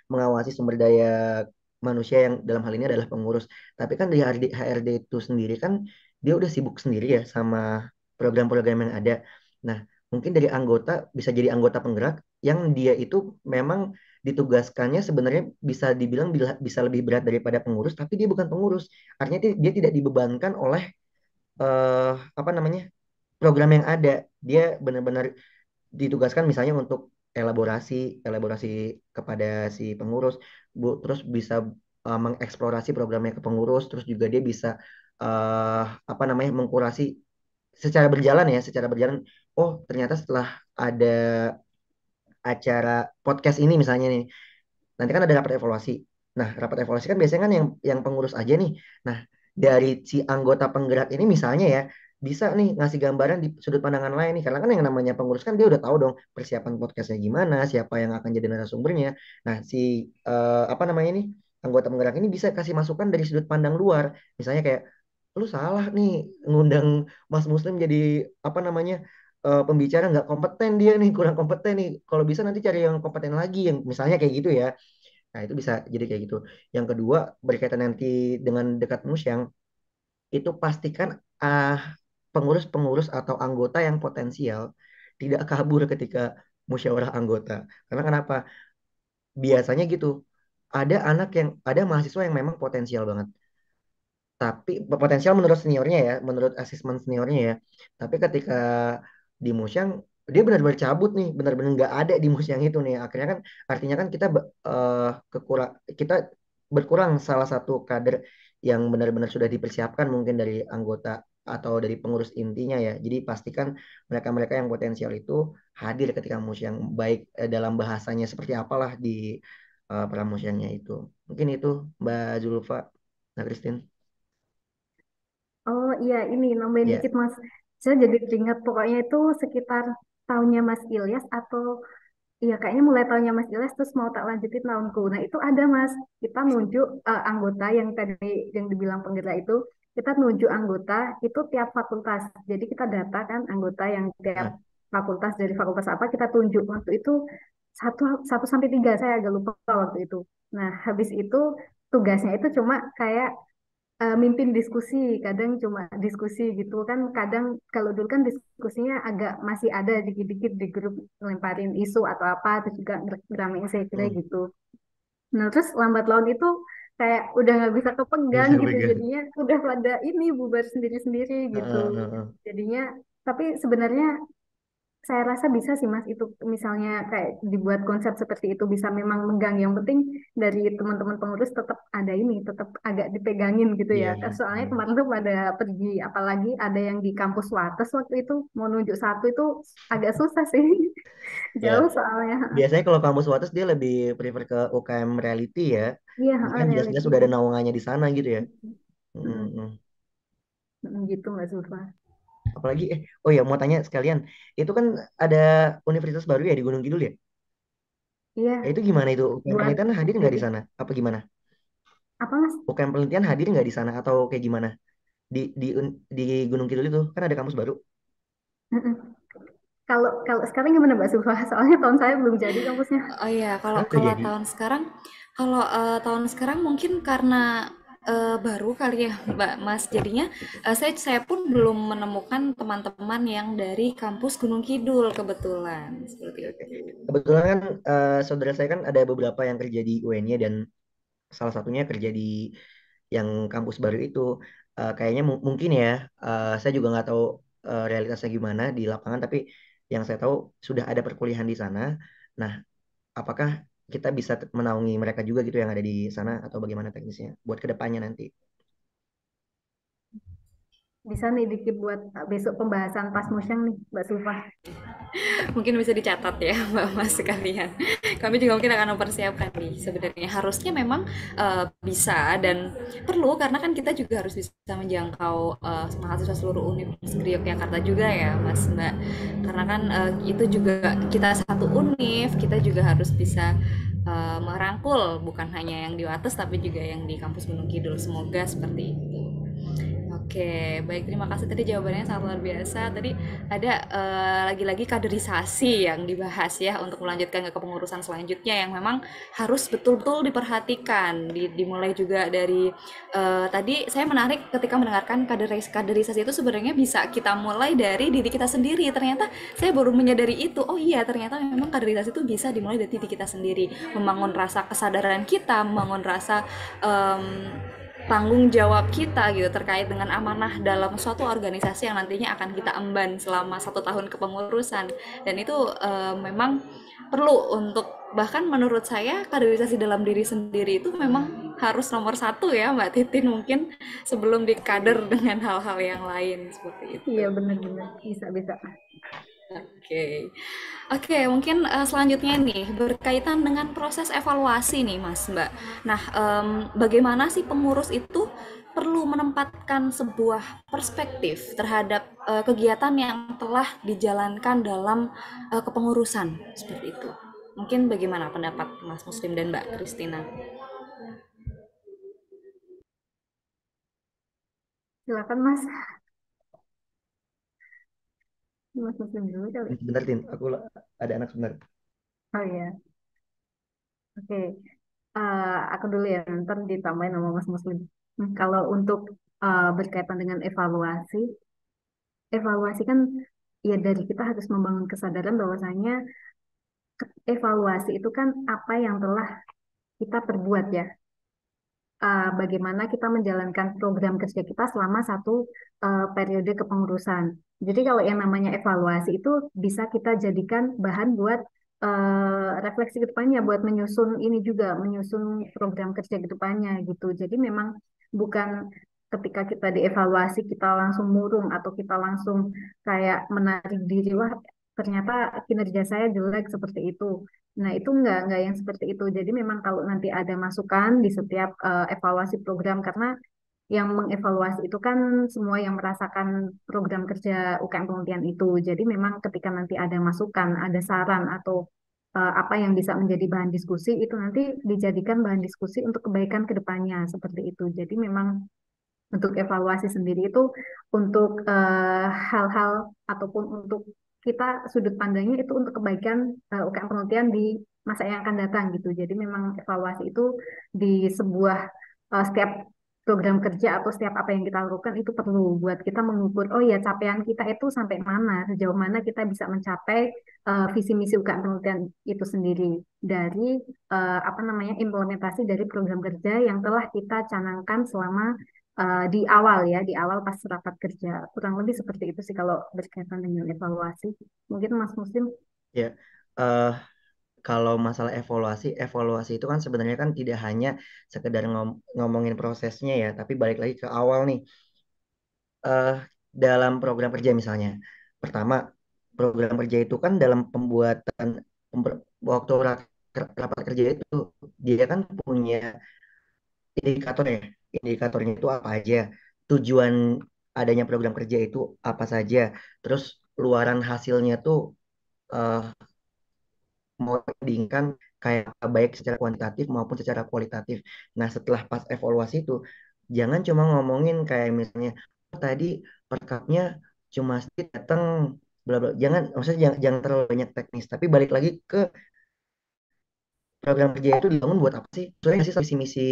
mengawasi sumber daya manusia yang dalam hal ini adalah pengurus. Tapi kan di HRD itu sendiri kan dia udah sibuk sendiri ya sama program-program yang ada. Nah, mungkin dari anggota bisa jadi anggota penggerak yang dia itu memang ditugaskannya sebenarnya bisa dibilang bisa lebih berat daripada pengurus, tapi dia bukan pengurus. Artinya dia tidak dibebankan oleh apa namanya program yang ada. Dia benar-benar ditugaskan misalnya untuk elaborasi elaborasi kepada si pengurus, terus bisa mengeksplorasi programnya ke pengurus, terus juga dia bisa uh, apa namanya mengkurasi secara berjalan ya, secara berjalan. Oh ternyata setelah ada acara podcast ini misalnya nih, nanti kan ada rapat evaluasi. Nah rapat evaluasi kan biasanya kan yang pengurus aja nih. Nah dari si anggota penggerak ini misalnya ya bisa nih ngasih gambaran di sudut pandangan lain nih, karena kan yang namanya pengurus kan dia udah tahu dong persiapan podcastnya gimana, siapa yang akan jadi narasumbernya. Nah si apa namanya nih anggota penggerak ini bisa kasih masukan dari sudut pandang luar, misalnya kayak lu salah nih ngundang Mas Muslim jadi apa namanya pembicara, nggak kompeten dia nih, kurang kompeten nih, kalau bisa nanti cari yang kompeten lagi yang misalnya kayak gitu ya. Nah, itu bisa jadi kayak gitu. Yang kedua, berkaitan nanti dengan dekat musyang, itu pastikan ah, pengurus-pengurus atau anggota yang potensial tidak kabur ketika musyawarah anggota. Karena kenapa? Biasanya gitu. Ada mahasiswa yang memang potensial banget. Tapi potensial menurut seniornya ya, menurut asesmen seniornya ya. Tapi ketika di musyang dia benar-benar cabut nih, benar-benar nggak ada di musyang itu nih. Akhirnya kan artinya kan kita berkurang salah satu kader yang benar-benar sudah dipersiapkan mungkin dari anggota atau dari pengurus intinya ya. Jadi pastikan mereka-mereka yang potensial itu hadir ketika musyang, baik dalam bahasanya seperti apalah di pramusyangnya itu. Mungkin itu Mbak Zulfa, Mbak Christine. Oh iya, ini nambahin Ya. dikit Mas. Saya jadi ingat pokoknya itu sekitar tahunnya Mas Ilyas atau iya kayaknya mulai tahunnya Mas Ilyas terus mau tak lanjutin tahunku. Nah itu ada Mas, kita nunjuk anggota yang tadi yang dibilang penggerak itu, kita nunjuk anggota itu tiap fakultas. Jadi kita data kan anggota yang tiap Nah, fakultas dari fakultas apa kita tunjuk. Waktu itu satu satu sampai tiga saya agak lupa waktu itu. Nah habis itu tugasnya itu cuma kayak mimpin diskusi, kadang cuma diskusi gitu kan, kadang kalau dulu kan diskusinya agak masih ada dikit-dikit di grup lemparin isu atau apa, terus juga ngeramein sekre hmm, gitu. Nah terus lambat laun itu kayak udah nggak bisa kepegang bisa gitu, kepegang. jadinya udah pada ini bubar sendiri-sendiri gitu. Heeh, heeh. Jadinya, tapi sebenarnya saya rasa bisa sih Mas itu misalnya kayak dibuat konsep seperti itu bisa memang megang. Yang penting dari teman-teman pengurus tetap ada ini, tetap agak dipegangin gitu ya. Iya, Soalnya iya. kemarin tuh pada pergi, apalagi ada yang di kampus Wates waktu itu mau nunjuk satu itu agak susah sih. Ya, Jauh soalnya. biasanya kalau kampus Wates dia lebih prefer ke UKM reality ya. Iya, Jadi kan jelas-jelas reality. sudah ada naungannya di sana gitu ya. Mm, Mm-mm. mm. Gitu Mbak Zulfa. Apalagi oh ya mau tanya sekalian, itu kan ada universitas baru ya di Gunung Kidul ya. Ya Iya, itu gimana itu? UKM buat penelitian hadir nggak di jadi sana? Apa gimana? apa Mas? UKM penelitian hadir nggak di sana atau kayak gimana? Di Gunung Kidul itu kan ada kampus baru. Mm-mm. Kalau kalau sekarang gimana Mbak Zulfa? Soalnya tahun saya belum jadi kampusnya. Oh iya, kalau Ah, udah kalau jadi. tahun sekarang mungkin karena baru kali ya, Mbak Mas. Jadinya saya pun belum menemukan teman-teman yang dari kampus Gunung Kidul kebetulan seperti itu. Kebetulan kan saudara saya kan ada beberapa yang kerja di UNY dan salah satunya kerja di yang kampus baru itu. Kayaknya mungkin ya, saya juga nggak tahu realitasnya gimana di lapangan, tapi yang saya tahu sudah ada perkuliahan di sana. Nah, apakah kita bisa menaungi mereka juga gitu yang ada di sana atau bagaimana teknisnya buat kedepannya nanti? Bisa nih dikit buat besok pembahasan pas musyang nih Mbak Zulfa. Mungkin bisa dicatat ya Mbak Mas sekalian. Kami juga mungkin akan mempersiapkan nih sebenarnya. Harusnya memang bisa dan perlu karena kan kita juga harus bisa menjangkau mahasiswa seluruh Universitas Negeri Yogyakarta juga ya Mas Mbak. Karena kan itu juga kita satu univ, kita juga harus bisa merangkul bukan hanya yang di atas tapi juga yang di kampus Gunung Kidul. Semoga seperti itu. Oke, baik terima kasih tadi jawabannya sangat luar biasa. Tadi ada lagi-lagi kaderisasi yang dibahas ya untuk melanjutkan ke kepengurusan selanjutnya yang memang harus betul-betul diperhatikan. Dimulai juga dari tadi saya menarik ketika mendengarkan kaderisasi itu sebenarnya bisa kita mulai dari diri kita sendiri. Ternyata saya baru menyadari itu. Oh iya, ternyata memang kaderisasi itu bisa dimulai dari diri kita sendiri, membangun rasa kesadaran kita, membangun rasa tanggung jawab kita gitu terkait dengan amanah dalam suatu organisasi yang nantinya akan kita emban selama 1 tahun kepengurusan dan itu memang perlu untuk bahkan menurut saya kaderisasi dalam diri sendiri itu memang harus nomor satu ya Mbak Titin mungkin sebelum dikader dengan hal-hal yang lain seperti Iya itu. benar-benar bisa bisa. Oke, oke, mungkin selanjutnya nih berkaitan dengan proses evaluasi nih, Mas Mbak. Nah, bagaimana sih pengurus itu perlu menempatkan sebuah perspektif terhadap kegiatan yang telah dijalankan dalam kepengurusan seperti itu? Mungkin bagaimana pendapat Mas Muslim dan Mbak Kristina? Silakan Mas. Mas Muslim dulu kali. Sebentar, Tin. Aku ada anak sebentar. Oh iya, oke. aku dulu ya, ntar ditambahin sama Mas Muslim. Kalau untuk berkaitan dengan evaluasi, evaluasi kan ya dari kita harus membangun kesadaran bahwasanya evaluasi itu kan apa yang telah kita perbuat ya, bagaimana kita menjalankan program kerja kita selama satu periode kepengurusan. Jadi kalau yang namanya evaluasi itu bisa kita jadikan bahan buat refleksi ke depannya, buat menyusun ini juga, menyusun program kerja ke depannya gitu. Jadi memang bukan ketika kita dievaluasi kita langsung murung atau kita langsung kayak menarik diri, wah ternyata kinerja saya jelek seperti itu. Nah, itu enggak yang seperti itu. Jadi memang kalau nanti ada masukan di setiap evaluasi program, karena yang mengevaluasi itu kan semua yang merasakan program kerja UKM penelitian itu. Jadi memang ketika nanti ada masukan, ada saran atau apa yang bisa menjadi bahan diskusi, itu nanti dijadikan bahan diskusi untuk kebaikan ke depannya, seperti itu. Jadi memang untuk evaluasi sendiri itu untuk hal-hal ataupun untuk kita sudut pandangnya itu untuk kebaikan UKM penelitian di masa yang akan datang gitu. Jadi memang evaluasi itu di sebuah setiap program kerja atau setiap apa yang kita lakukan itu perlu buat kita mengukur, oh ya capaian kita itu sampai mana, sejauh mana kita bisa mencapai visi misi UKM penelitian itu sendiri dari apa namanya implementasi dari program kerja yang telah kita canangkan selama di awal ya, di awal pas rapat kerja. Kurang lebih seperti itu sih kalau berkaitan dengan evaluasi. Mungkin Mas Muslim. Ya, eh, kalau masalah evaluasi, evaluasi itu kan sebenarnya kan tidak hanya sekedar ngomongin prosesnya ya, tapi balik lagi ke awal nih. eh, dalam program kerja misalnya, pertama program kerja itu kan dalam pembuatan waktu rapat kerja itu dia kan punya indikator ya. Indikatornya itu apa aja, tujuan adanya program kerja itu apa saja, terus luaran hasilnya tuh eh, mau dibandingkan kayak apa, baik secara kuantitatif maupun secara kualitatif. Nah, setelah pas evaluasi itu, jangan cuma ngomongin kayak misalnya, "Oh, tadi perkapnya cuma sedikit datang, bla bla." Jangan, maksudnya jangan terlalu banyak teknis, tapi balik lagi ke program kerja itu dibangun buat apa sih? Sesuai nggak sih sama visi misi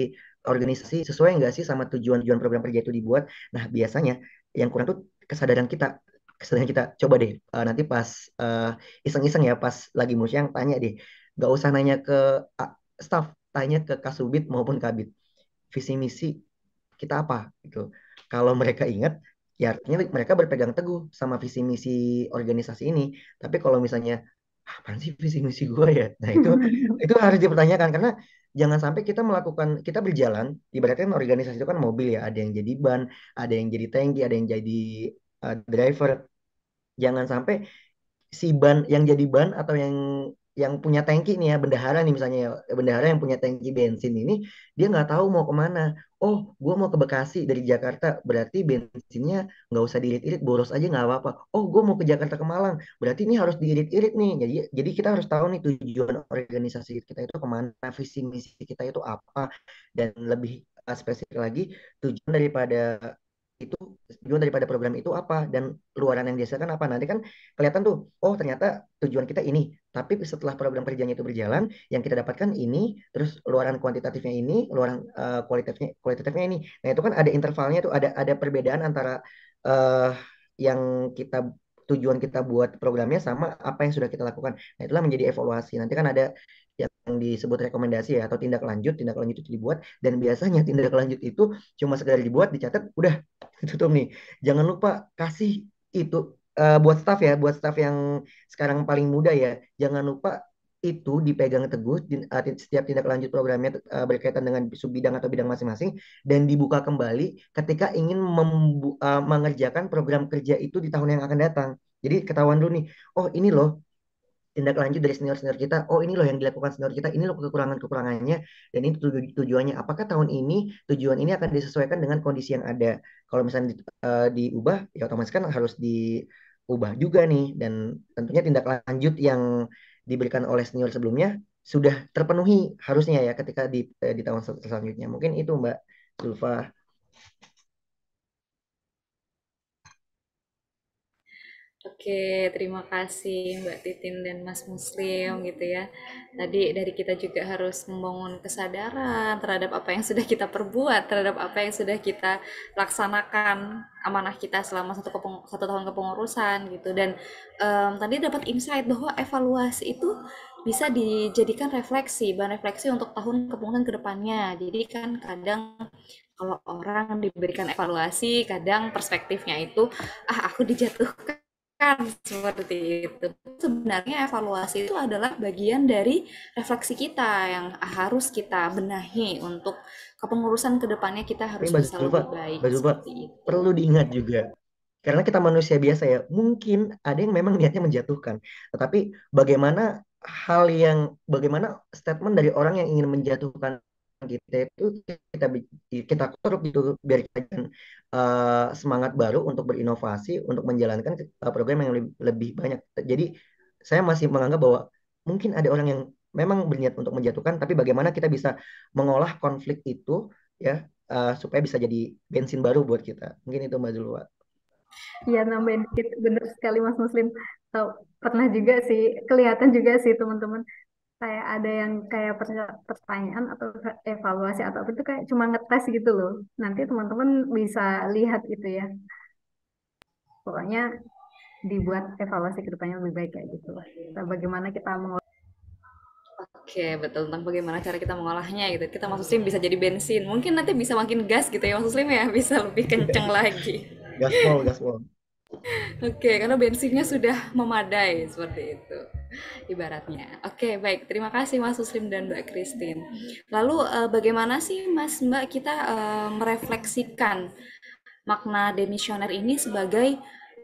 organisasi? Sesuai nggak sih sama tujuan-tujuan program kerja itu dibuat? Nah, biasanya yang kurang tuh kesadaran kita. Kesadaran kita. Coba deh nanti pas eh, iseng-iseng ya, pas lagi musyang tanya deh. Gak usah nanya ke staff, tanya ke Kasubit maupun Kabit. Visi misi kita apa gitu. Kalau mereka ingat, ya artinya mereka berpegang teguh sama visi misi organisasi ini. Tapi kalau misalnya, apaan sih visi misi gue ya? Nah, itu harus dipertanyakan karena jangan sampai kita melakukan, kita berjalan, ibaratnya kan organisasi itu kan mobil ya, ada yang jadi ban, ada yang jadi tangki, ada yang jadi driver. Jangan sampai si ban yang jadi ban atau yang punya tangki nih ya, bendahara nih misalnya ya, bendahara yang punya tangki bensin ini, dia nggak tahu mau kemana. Oh, gue mau ke Bekasi dari Jakarta, berarti bensinnya nggak usah diirit-irit, boros aja nggak apa-apa. Oh, gue mau ke Jakarta ke Malang, berarti ini harus diirit-irit nih. Jadi kita harus tahu nih tujuan organisasi kita itu kemana, visi misi kita itu apa, dan lebih spesifik lagi, tujuan daripada itu tujuan daripada program itu apa dan luaran yang dihasilkan apa. Nanti kan kelihatan tuh, oh ternyata tujuan kita ini, tapi setelah program kerjanya itu berjalan, yang kita dapatkan ini, terus luaran kuantitatifnya ini, luaran kualitatifnya ini. Nah, itu kan ada intervalnya tuh, ada perbedaan antara eh yang kita tujuan kita buat programnya sama apa yang sudah kita lakukan. Nah, itulah menjadi evaluasi. Nanti kan ada yang disebut rekomendasi ya, atau tindak lanjut. Tindak lanjut itu dibuat, dan biasanya tindak lanjut itu cuma sekedar dibuat, dicatat, udah tutup nih. Jangan lupa kasih itu buat staff ya, buat staff yang sekarang paling muda ya, jangan lupa itu dipegang teguh setiap tindak lanjut programnya berkaitan dengan sub bidang atau bidang masing-masing, dan dibuka kembali ketika ingin mengerjakan program kerja itu di tahun yang akan datang. Jadi ketahuan dulu nih, oh ini loh tindak lanjut dari senior-senior kita, oh ini loh yang dilakukan senior kita, ini loh kekurangan-kekurangannya, dan ini tujuannya. Apakah tahun ini tujuan ini akan disesuaikan dengan kondisi yang ada? Kalau misalnya diubah, ya otomatis kan harus diubah juga nih, dan tentunya tindak lanjut yang diberikan oleh senior sebelumnya sudah terpenuhi harusnya ya ketika di tahun selanjutnya. Mungkin itu Mbak Zulfa. Oke, terima kasih Mbak Titin dan Mas Muslim gitu ya. Tadi dari kita juga harus membangun kesadaran terhadap apa yang sudah kita perbuat, terhadap apa yang sudah kita laksanakan amanah kita selama 1 tahun kepengurusan gitu. Dan tadi dapat insight bahwa evaluasi itu bisa dijadikan refleksi, bahan refleksi untuk tahun kepengurusan ke depannya. Jadi kan kadang kalau orang diberikan evaluasi, kadang perspektifnya itu, ah aku dijatuhkan kan seperti itu. Sebenarnya evaluasi itu adalah bagian dari refleksi kita yang harus kita benahi untuk kepengurusan kedepannya kita Tapi harus Mbak bisa Zulfa, lebih baik Mbak Zulfa, seperti itu. perlu diingat juga. Karena kita manusia biasa ya, mungkin ada yang memang niatnya menjatuhkan. Tetapi bagaimana bagaimana statement dari orang yang ingin menjatuhkan kita itu kita kita korup gitu biar kita semangat baru untuk berinovasi, untuk menjalankan program yang lebih banyak. Jadi saya masih menganggap bahwa mungkin ada orang yang memang berniat untuk menjatuhkan, tapi bagaimana kita bisa mengolah konflik itu ya supaya bisa jadi bensin baru buat kita. Mungkin itu Mbak Zulfa. Iya, nambahin dikit, bener sekali Mas Muslim. Tahu, pernah juga sih, kelihatan juga sih teman-teman, kayak ada yang kayak pertanyaan atau evaluasi atau apa itu kayak cuma ngetes gitu loh. Nanti teman-teman bisa lihat gitu ya. Pokoknya dibuat evaluasi ke depannya lebih baik kayak gitu. Nah, bagaimana kita Oke, betul tentang bagaimana cara kita mengolahnya gitu. Kita Mas Muslim bisa jadi bensin. Mungkin nanti bisa makin gas gitu ya Mas Muslim ya, bisa lebih kenceng lagi. Gaspol, gaspol. Oke, karena bensinnya sudah memadai seperti itu ibaratnya. Oke, baik. Terima kasih Mas Muslim dan Mbak Christine. Lalu bagaimana sih Mas Mbak kita merefleksikan makna demisioner ini sebagai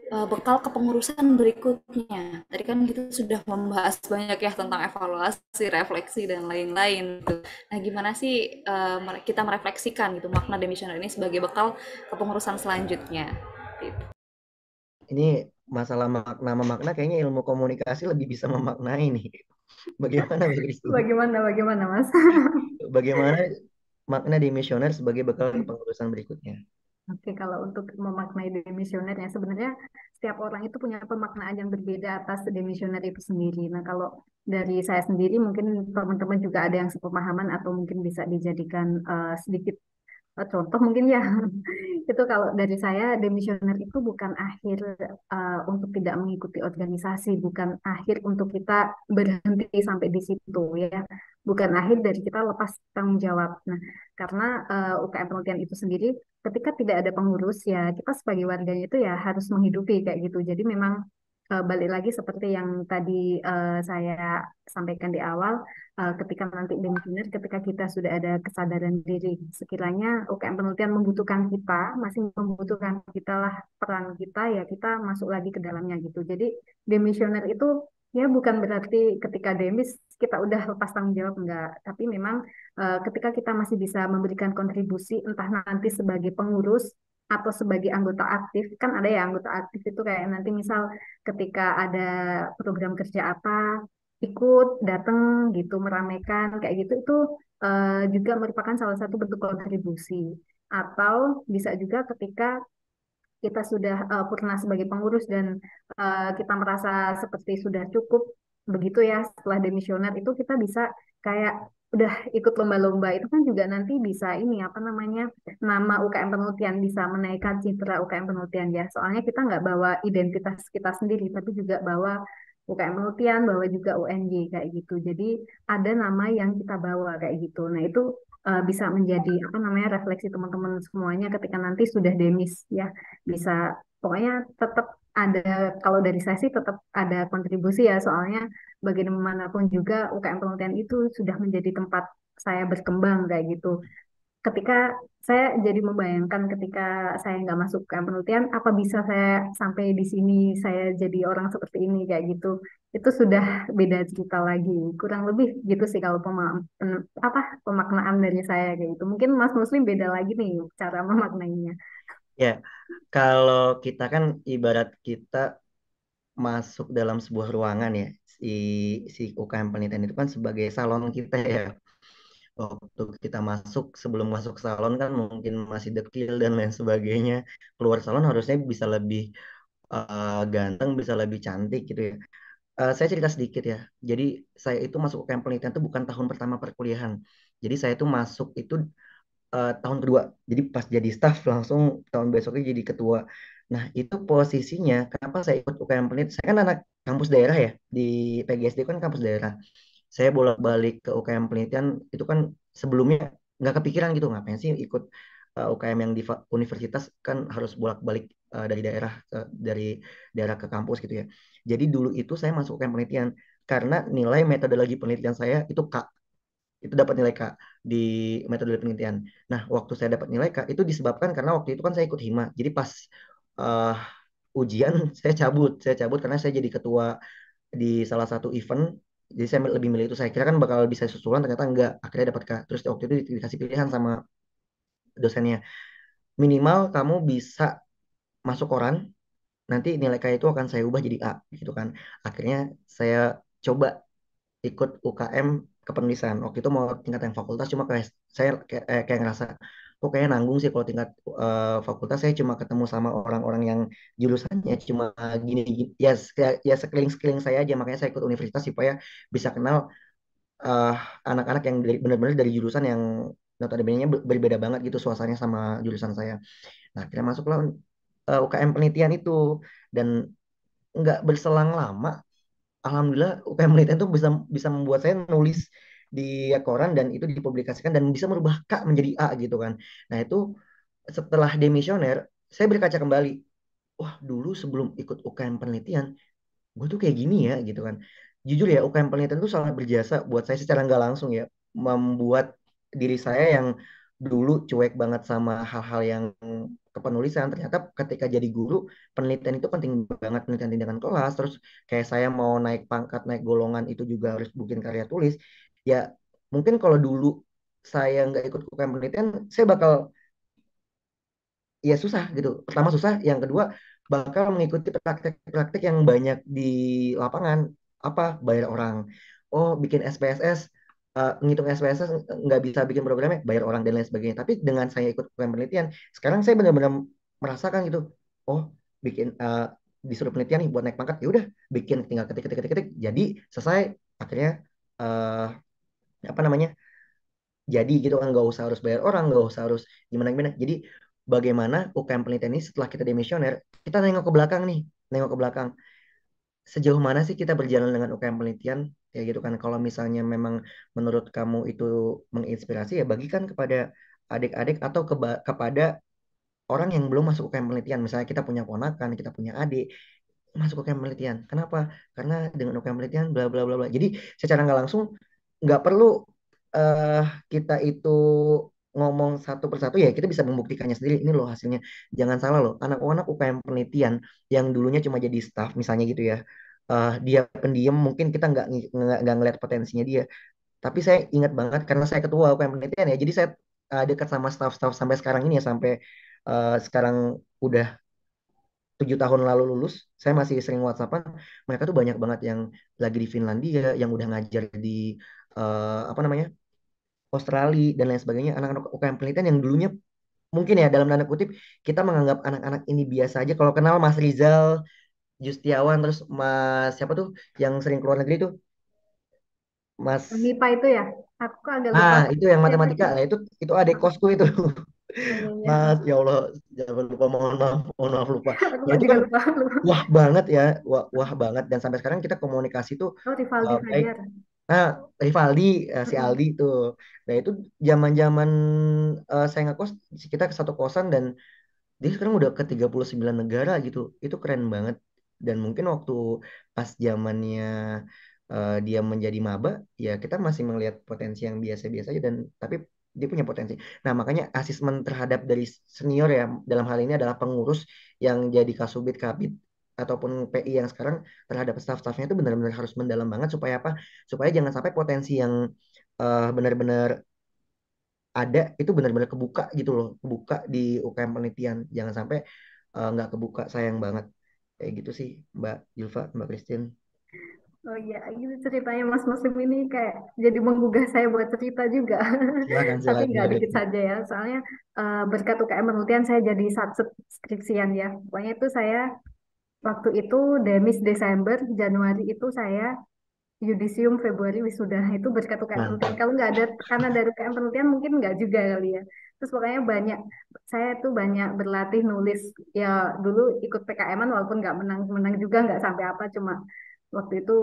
bekal kepengurusan berikutnya. Tadi kan kita sudah membahas banyak ya tentang evaluasi, refleksi dan lain-lain. Gitu. Nah, gimana sih kita merefleksikan gitu makna demisioner ini sebagai bekal kepengurusan selanjutnya? Gitu. Ini masalah makna memakna kayaknya ilmu komunikasi lebih bisa memaknai nih. Bagaimana Mbak Christine? bagaimana Mas? Bagaimana makna demisioner sebagai bekal kepengurusan berikutnya? Oke, kalau untuk memaknai demisioner ya sebenarnya setiap orang itu punya pemaknaan yang berbeda atas demisioner itu sendiri. Nah, kalau dari saya sendiri mungkin teman-teman juga ada yang sepemahaman atau mungkin bisa dijadikan sedikit contoh mungkin ya. Itu kalau dari saya demisioner itu bukan akhir untuk tidak mengikuti organisasi, bukan akhir untuk kita berhenti sampai di situ ya. Bukan akhir dari kita lepas tanggung jawab. Nah, karena UKM penelitian itu sendiri ketika tidak ada pengurus ya kita sebagai warganya itu ya harus menghidupi kayak gitu. Jadi memang balik lagi seperti yang tadi saya sampaikan di awal, ketika nanti demisioner, ketika kita sudah ada kesadaran diri, sekiranya UKM penelitian membutuhkan kita, masih membutuhkan kita lah peran kita, ya kita masuk lagi ke dalamnya gitu. Jadi demisioner itu ya bukan berarti ketika demis kita udah lepas tanggung jawab enggak, tapi memang ketika kita masih bisa memberikan kontribusi, entah nanti sebagai pengurus atau sebagai anggota aktif, kan ada ya anggota aktif itu kayak nanti misal ketika ada program kerja apa ikut datang gitu meramaikan kayak gitu itu juga merupakan salah satu bentuk kontribusi atau bisa juga ketika kita sudah purna sebagai pengurus dan kita merasa seperti sudah cukup begitu ya setelah demisioner itu kita bisa kayak udah ikut lomba-lomba itu kan juga nanti bisa ini apa namanya nama UKM penelitian bisa menaikkan citra UKM penelitian ya soalnya kita nggak bawa identitas kita sendiri tapi juga bawa UKM penelitian bawa juga UNJ kayak gitu jadi ada nama yang kita bawa kayak gitu nah itu bisa menjadi apa namanya refleksi teman-teman semuanya ketika nanti sudah demis ya bisa pokoknya tetap ada kalau dari saya sih tetap ada kontribusi ya soalnya bagaimanapun juga UKM penelitian itu sudah menjadi tempat saya berkembang kayak gitu ketika saya jadi membayangkan ketika saya nggak masuk ke penelitian, apa bisa saya sampai di sini, saya jadi orang seperti ini kayak gitu. Itu sudah beda cerita lagi. Kurang lebih gitu sih kalau pemaknaan dari saya kayak gitu. Mungkin Mas Muslim beda lagi nih cara memaknainya. Ya, kalau kita kan ibarat kita masuk dalam sebuah ruangan ya, si si UKM penelitian itu kan sebagai salon kita ya. Waktu kita masuk, sebelum masuk salon kan mungkin masih dekil dan lain sebagainya. Keluar salon harusnya bisa lebih ganteng, bisa lebih cantik gitu ya. Saya cerita sedikit ya. Jadi saya itu masuk UKM penelitian itu bukan tahun pertama perkuliahan. Jadi saya itu masuk itu tahun kedua. Jadi pas jadi staff langsung tahun besoknya jadi ketua. Nah, itu posisinya kenapa saya ikut UKM penelitian? Saya kan anak kampus daerah ya. Di PGSD kan kampus daerah. Saya bolak-balik ke UKM penelitian itu kan sebelumnya nggak kepikiran gitu, ngapain sih ikut UKM yang di universitas, kan harus bolak-balik dari daerah ke kampus gitu ya. Jadi dulu itu saya masuk UKM penelitian karena nilai metodologi penelitian saya itu K, itu dapat nilai K di metode penelitian. Nah, waktu saya dapat nilai K itu disebabkan karena waktu itu kan saya ikut hima. Jadi pas eh, ujian saya cabut karena saya jadi ketua di salah satu event. Jadi saya lebih milih itu. Saya kira kan bakal bisa susulan, ternyata enggak. Akhirnya dapat K. Terus waktu itu dikasih pilihan sama dosennya. Minimal kamu bisa masuk koran, nanti nilai K itu akan saya ubah jadi A gitu kan. Akhirnya saya coba ikut UKM kepenulisan. Waktu itu mau tingkat yang fakultas, cuma kayak saya kayak ngerasa kok kayak nanggung sih kalau tingkat fakultas saya cuma ketemu sama orang-orang yang jurusannya cuma gini, gini. Ya, ya sekeliling-sekeliling saya aja, makanya saya ikut universitas supaya bisa kenal eh, anak-anak yang benar-benar dari jurusan yang notabene-nya berbeda banget gitu suasananya sama jurusan saya. Nah, akhirnya masuklah UKM penelitian itu, dan nggak berselang lama alhamdulillah UKM penelitian itu bisa bisa membuat saya nulis di koran dan itu dipublikasikan dan bisa merubah K menjadi A gitu kan. Nah, itu setelah demisioner saya berkaca kembali, wah dulu sebelum ikut UKM penelitian gue tuh kayak gini ya gitu kan. Jujur ya, UKM penelitian itu sangat berjasa buat saya secara nggak langsung ya, membuat diri saya yang dulu cuek banget sama hal-hal yang kepenulisan, ternyata ketika jadi guru penelitian itu penting banget, penelitian tindakan kelas. Terus kayak saya mau naik pangkat, naik golongan itu juga harus bikin karya tulis ya. Mungkin kalau dulu saya nggak ikut UKM penelitian saya bakal, ya susah gitu. Pertama susah, yang kedua bakal mengikuti praktek-praktek yang banyak di lapangan. Apa, bayar orang. Oh, bikin SPSS, ngitung SPSS nggak bisa bikin programnya, bayar orang dan lain sebagainya. Tapi dengan saya ikut program penelitian, sekarang saya benar-benar merasakan gitu. Oh, bikin disuruh penelitian nih buat naik pangkat, ya udah bikin, tinggal ketik ketik ketik ketik, jadi selesai. Akhirnya eh, apa namanya, jadi gitu kan, nggak usah harus bayar orang, nggak usah harus gimana gimana. Jadi bagaimana UKM penelitian ini setelah kita demisioner, kita nengok ke belakang nih, nengok ke belakang sejauh mana sih kita berjalan dengan UKM penelitian kayak gitu kan. Kalau misalnya memang menurut kamu itu menginspirasi, ya bagikan kepada adik-adik atau kepada orang yang belum masuk UKM penelitian. Misalnya kita punya ponakan, kita punya adik masuk UKM penelitian. Kenapa? Karena dengan UKM penelitian bla bla bla bla. Jadi secara nggak langsung, nggak perlu eh kita itu ngomong satu persatu, ya kita bisa membuktikannya sendiri. Ini loh hasilnya. Jangan salah loh, anak-anak UKM penelitian yang dulunya cuma jadi staff misalnya gitu ya. Dia pendiam, mungkin kita nggak ngeliat potensinya dia. Tapi saya ingat banget karena saya ketua UKM penelitian ya. Jadi saya dekat sama staff-staff sampai sekarang ini ya, sampai sekarang udah 7 tahun lalu lulus, saya masih sering WhatsAppan. Mereka tuh banyak banget yang lagi di Finlandia, yang udah ngajar di apa namanya, Australia dan lain sebagainya. Anak-anak UKM penelitian yang dulunya mungkin ya dalam tanda kutip kita menganggap anak-anak ini biasa aja. Kalau kenal Mas Rizal, Justiawan, terus Mas siapa tuh yang sering keluar negeri tuh, Mas. MIPA itu ya, aku kok agak lupa. Ah, itu yang Siapa matematika. sih? Nah, itu adik kosku itu. Oh, iya, iya. Mas, ya Allah, jangan lupa, mohon maaf lupa. Aku Ya kok itu juga kan lupa. wah banget ya, wah banget, dan sampai sekarang kita komunikasi tuh Oh, Rivaldi baik. Fajar. Nah, Rivaldi, si Mm-mm. Aldi tuh. Nah, itu zaman-zaman saya ngekos, kita ke satu kosan dan dia sekarang udah ke 39 negara gitu. Itu keren banget. Dan mungkin waktu pas zamannya dia menjadi maba, ya kita masih melihat potensi yang biasa-biasa aja, dan tapi dia punya potensi. Nah, makanya asesmen terhadap dari senior ya, dalam hal ini adalah pengurus yang jadi Kasubit, Kabid ataupun PI yang sekarang, terhadap staff-staffnya itu benar-benar harus mendalam banget supaya apa? Supaya jangan sampai potensi yang benar-benar ada itu benar-benar kebuka gitu loh, kebuka di UKM penelitian. Jangan sampai nggak kebuka, sayang banget. Kayak gitu sih, Mbak Julfa, Mbak Christine. Oh iya, gitu ceritanya Mas Muslim ini kayak jadi menggugah saya buat cerita juga. Silakan, Tapi silakan, nggak Mbak dikit Christine. saja ya, soalnya berkat UKM penelitian saya jadi sat skripsian ya. Pokoknya itu saya waktu itu Demis Desember, Januari itu saya yudisium, Februari wisuda. Itu berkat UKM penelitian. Mantap. Kalau nggak ada, karena dari UKM penelitian mungkin nggak juga kali ya. Terus pokoknya banyak, saya tuh banyak berlatih nulis. Ya dulu ikut PKM-an walaupun nggak menang-menang juga, nggak sampai apa, cuma waktu itu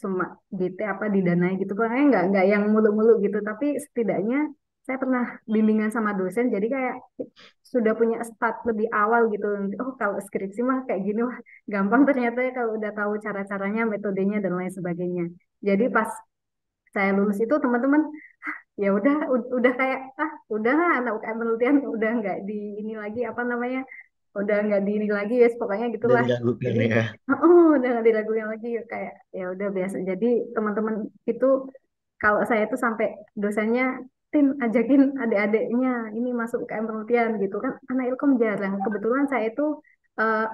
cuma GT apa didanai gitu. Pokoknya nggak yang mulu-mulu gitu. Tapi setidaknya saya pernah bimbingan sama dosen, jadi kayak sudah punya start lebih awal gitu. Oh kalau skripsi mah kayak gini, wah gampang ternyata ya kalau udah tahu cara-caranya, metodenya dan lain sebagainya. Jadi pas saya lulus itu teman-teman ya udah kayak udah lah anak UKM penelitian udah nggak di ini lagi apa namanya udah nggak di ini lagi ya pokoknya Udah gitulah. diragukan Jadi ya. udah nggak diraguin lagi kayak ya udah biasa. Jadi teman-teman itu kalau saya tuh sampai dosennya Tin ajakin adik-adiknya ini masuk UKM penelitian gitu kan anak ilkom jarang. Kebetulan saya itu eh,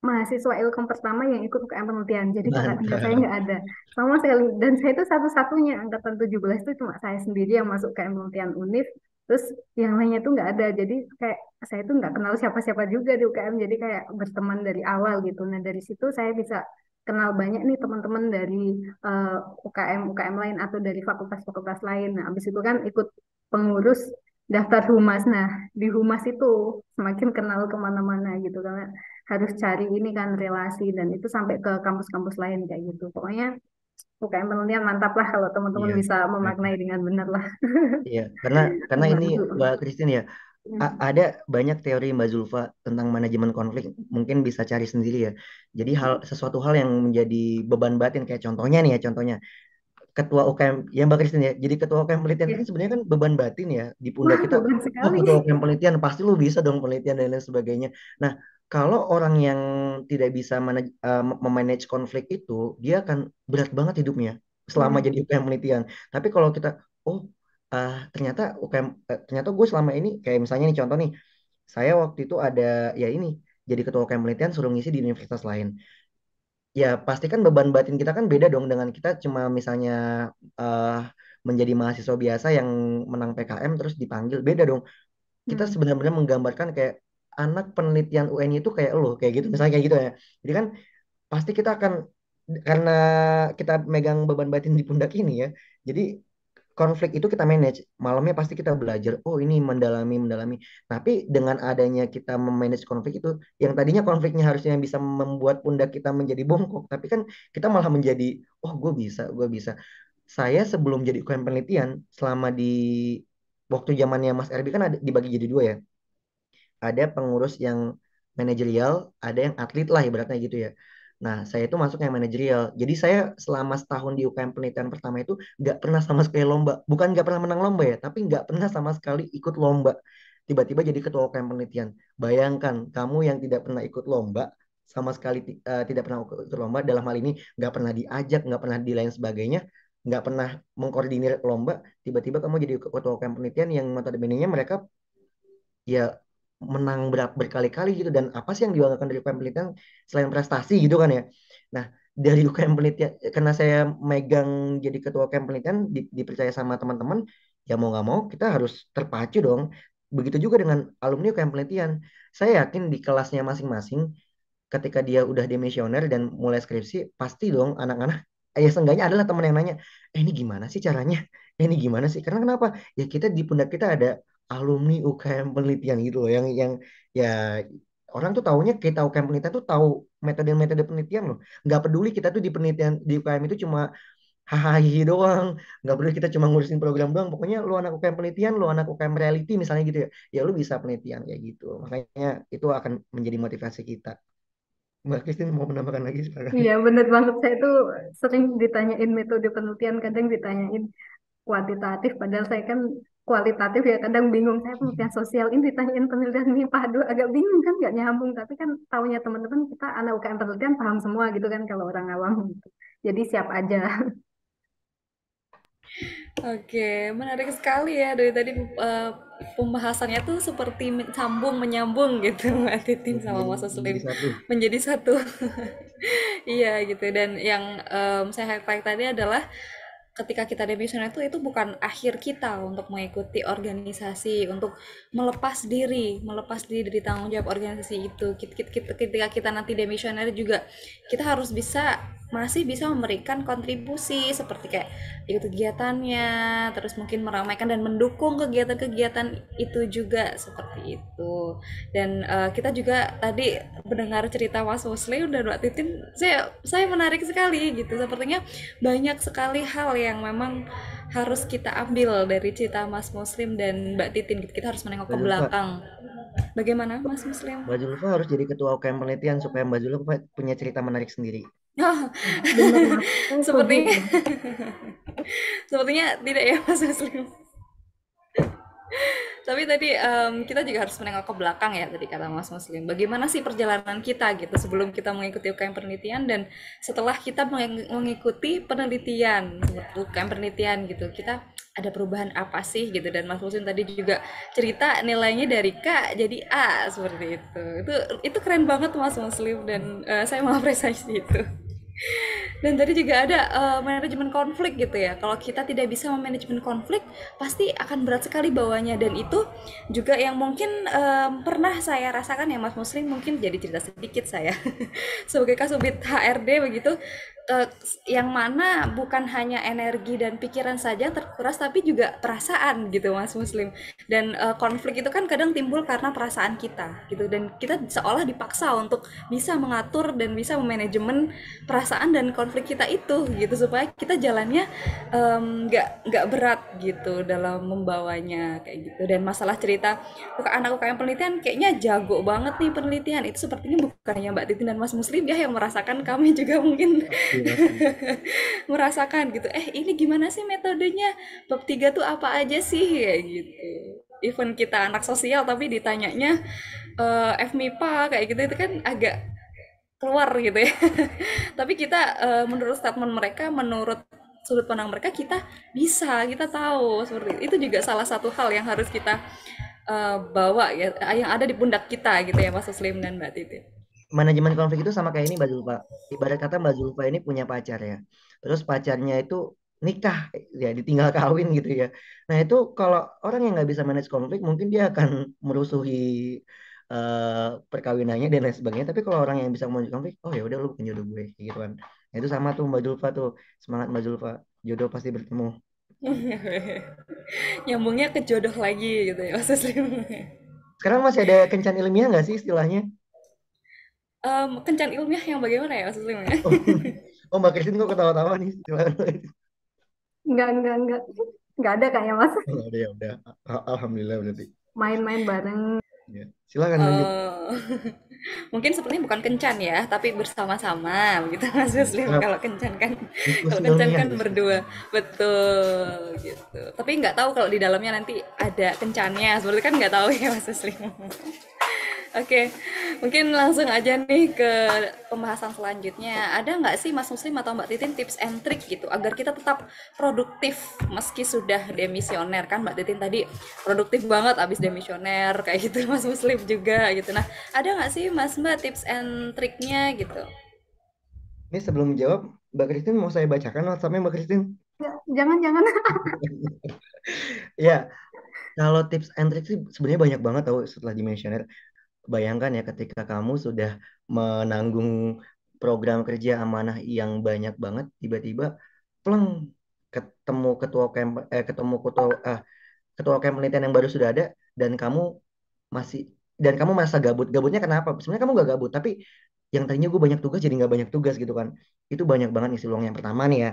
mahasiswa Ilkom pertama yang ikut UKM penelitian. Jadi kakak tinggal saya Mantap. nggak ada sama sekali. Dan saya itu satu-satunya angkatan 17 itu cuma saya sendiri yang masuk UKM penelitian UNIF. Terus yang lainnya tuh nggak ada. Jadi kayak saya tuh nggak kenal siapa-siapa juga di UKM. Jadi kayak berteman dari awal gitu. Nah dari situ saya bisa kenal banyak nih teman-teman dari UKM UKM lain atau dari fakultas-fakultas lain. Nah abis itu kan ikut pengurus daftar humas. Nah di humas itu semakin kenal kemana-mana gitu karena harus cari ini kan relasi dan itu sampai ke kampus-kampus lain kayak gitu. Pokoknya UKM penelitian mantap lah kalau teman-teman Iya. bisa memaknai dengan benar lah. Iya, karena ini Membantu. Mbak Christine ya, ada banyak teori Mbak Zulfa tentang manajemen konflik, mungkin bisa cari sendiri ya. Jadi sesuatu hal yang menjadi beban batin kayak contohnya nih ya, contohnya ketua UKM ya Mbak Christine ya. Jadi ketua UKM penelitian kan Ya. sebenarnya kan beban batin ya di pundak Wah, kita. beban Oh, sekali. ketua UKM penelitian pasti lu bisa dong penelitian dan lain sebagainya. Nah, kalau orang yang tidak bisa memanage konflik itu, dia akan berat banget hidupnya selama Hmm. jadi UKM penelitian. Tapi kalau kita, oh, ternyata UKM, ternyata gue selama ini kayak misalnya nih contoh nih, saya waktu itu ada ya ini jadi ketua UKM penelitian suruh ngisi di universitas lain. Ya pasti kan beban batin kita kan beda dong dengan kita cuma misalnya eh, menjadi mahasiswa biasa yang menang PKM terus dipanggil beda dong. Kita Hmm. sebenarnya menggambarkan kayak anak penelitian UN itu kayak lo kayak gitu misalnya kayak gitu ya. Jadi kan pasti kita akan karena kita megang beban batin di pundak ini ya. Jadi konflik itu kita manage. Malamnya pasti kita belajar. Oh ini mendalami, mendalami. Tapi dengan adanya kita memanage konflik itu, yang tadinya konfliknya harusnya bisa membuat pundak kita menjadi bongkok, tapi kan kita malah menjadi, oh gue bisa, gue bisa. Saya sebelum jadi UKM penelitian, selama di waktu zamannya Mas Erbi kan ada dibagi jadi dua ya. Ada pengurus yang manajerial, ada yang atlet lah ibaratnya gitu ya. Nah, saya itu masuk yang manajerial. Jadi saya selama setahun di UKM penelitian pertama itu nggak pernah sama sekali lomba. Bukan nggak pernah menang lomba ya, tapi nggak pernah sama sekali ikut lomba. Tiba-tiba jadi ketua UKM penelitian. Bayangkan, kamu yang tidak pernah ikut lomba, sama sekali tidak pernah ikut lomba, dalam hal ini nggak pernah diajak, nggak pernah di lain sebagainya, nggak pernah mengkoordinir lomba, tiba-tiba kamu jadi ketua UKM penelitian yang notabene-nya mereka ya menang berkali-kali gitu dan apa sih yang dibanggakan dari UKM penelitian selain prestasi gitu kan ya. Nah, dari UKM penelitian karena saya megang jadi ketua UKM penelitian dipercaya sama teman-teman, ya mau nggak mau kita harus terpacu dong. Begitu juga dengan alumni UKM penelitian. Saya yakin di kelasnya masing-masing ketika dia udah demisioner dan mulai skripsi, pasti dong anak-anak ya seenggaknya adalah teman yang nanya, ini gimana sih caranya? Ini gimana sih? Karena kenapa? Ya kita di pundak kita ada alumni UKM penelitian gitu loh, yang ya orang tuh taunya kita UKM penelitian tuh tahu metode-metode penelitian loh. Nggak peduli kita tuh di penelitian di UKM itu cuma hahaha doang, nggak peduli kita cuma ngurusin program doang. Pokoknya lu anak UKM penelitian, lu anak UKM reality misalnya gitu ya, ya lu bisa penelitian kayak gitu. Makanya itu akan menjadi motivasi kita. Mbak Christine mau menambahkan lagi silakan. Iya, bener banget. Saya tuh sering ditanyain metode penelitian, kadang ditanyain kuantitatif, padahal saya kan kualitatif ya, kadang bingung. Saya penelitian sosial, ini ditanyain penelitian MIPA, aduh agak bingung kan, nggak nyambung. Tapi kan taunya teman-teman, kita anak UKM penelitian paham semua gitu kan, kalau orang awam gitu. Jadi siap aja. Oke, menarik sekali ya dari tadi pembahasannya tuh seperti sambung menyambung gitu Mbak Titin sama Mas Menjadi Muslim satu. menjadi satu. Iya gitu dan yang saya highlight tadi adalah ketika kita demisioner itu bukan akhir kita untuk mengikuti organisasi, untuk melepas diri dari tanggung jawab organisasi itu. Ketika kita nanti demisioner juga kita harus masih bisa memberikan kontribusi seperti kayak ikut kegiatannya, terus mungkin meramaikan dan mendukung kegiatan-kegiatan itu juga seperti itu. Dan kita juga tadi mendengar cerita Mas Muslim dan Mbak Titin, saya menarik sekali gitu. Sepertinya banyak sekali hal yang memang harus kita ambil dari cerita Mas Muslim dan Mbak Titin gitu. Kita harus menengok Mbak ke Zulfa, belakang. Bagaimana Mas Muslim? Mbak Zulfa harus jadi ketua UKM penelitian supaya Mbak Zulfa punya cerita menarik sendiri. Oh, Bener Mas, saya setuju sepertinya tuh. sepertinya tidak ya Mas Muslim. Tapi tadi kita juga harus menengok ke belakang ya tadi kata Mas Muslim. Bagaimana sih perjalanan kita gitu sebelum kita mengikuti UKM penelitian dan setelah kita mengikuti penelitian seperti UKM penelitian gitu. Kita ada perubahan apa sih gitu dan Mas Muslim tadi juga cerita nilainya dari K jadi A seperti itu. Itu keren banget Mas Muslim dan saya mengapresiasi itu. Dan tadi juga ada manajemen konflik gitu ya. Kalau kita tidak bisa memanajemen konflik, pasti akan berat sekali bawahnya. Dan itu juga yang mungkin pernah saya rasakan ya Mas Muslim, mungkin jadi cerita sedikit saya. Sebagai kasubit HRD begitu, eh, yang mana bukan hanya energi dan pikiran saja yang terkuras, tapi juga perasaan gitu Mas Muslim. Dan konflik itu kan kadang timbul karena perasaan kita gitu. Dan kita seolah dipaksa untuk bisa mengatur dan bisa memanajemen perasaan dan konflik kita itu gitu supaya kita jalannya nggak berat gitu dalam membawanya kayak gitu. Dan masalah cerita anak UKM penelitian kayaknya jago banget nih penelitian itu, sepertinya bukan hanya Mbak Titin dan Mas Muslim ya yang merasakan, kami juga mungkin Pasti, pasti. merasakan gitu, ini gimana sih metodenya, bab 3 tuh apa aja sih kayak gitu. Even kita anak sosial tapi ditanyanya FMIPA kayak gitu, itu kan agak keluar gitu ya. Tapi kita menurut statement mereka, menurut sudut pandang mereka, kita tahu seperti itu. Juga salah satu hal yang harus kita bawa ya, yang ada di pundak kita gitu ya Mas Muslim dan Mbak Titi. Manajemen konflik itu sama kayak ini Mbak Zulfa. Ibarat kata Mbak Zulfa ini punya pacar ya. Terus pacarnya itu nikah, ya ditinggal kawin gitu ya. Nah itu kalau orang yang nggak bisa manage konflik mungkin dia akan merusuhi perkawinannya dan lain sebagainya. Tapi kalau orang yang bisa manage konflik, oh ya udah lu bukan jodoh gue gitu kan. Nah, itu sama tuh Mbak Zulfa tuh, semangat Mbak Zulfa, jodoh pasti bertemu. Nyambungnya ke jodoh lagi gitu ya Mas Muslim. Sekarang masih ada kencan ilmiah nggak sih istilahnya? Kencan ilmiah yang bagaimana ya Mas Muslim ya? Oh, oh Mbak Christine kok ketawa-tawa nih? Silakan. Enggak. Enggak ada kayaknya Mas. Oh, ada ya udah. Alhamdulillah berarti. Main-main bareng. Ya. Silakan lanjut. Oh, mungkin sepertinya bukan kencan ya, tapi bersama-sama begitu Mas Muslim. Nah, Kalau diskusi kencan ilmiah, kan diskusi. berdua, betul gitu. Tapi nggak tahu kalau di dalamnya nanti ada kencannya, seperti kan nggak tahu ya Mas Muslim. Oke, mungkin langsung aja nih ke pembahasan selanjutnya. Ada nggak sih Mas Muslim atau Mbak Titin tips and trick gitu agar kita tetap produktif meski sudah demisioner? Kan Mbak Titin tadi produktif banget abis demisioner kayak gitu, Mas Muslim juga gitu. Nah, ada nggak sih Mas Mbak tips and triknya gitu? Ini sebelum jawab, Mbak Christine mau saya bacakan WhatsApp-nya Mbak Christine. Jangan. Ya, kalau tips and trick sih sebenarnya banyak banget tau setelah dimensioner. Bayangkan ya ketika kamu sudah menanggung program kerja amanah yang banyak banget, tiba-tiba pleng ketemu ketua UKM penelitian yang baru sudah ada dan kamu masih dan kamu merasa gabut. Gabutnya kenapa? Sebenarnya kamu gak gabut, tapi yang tadinya gue banyak tugas jadi nggak banyak tugas gitu kan. Itu banyak banget isi luang. Yang pertama nih ya,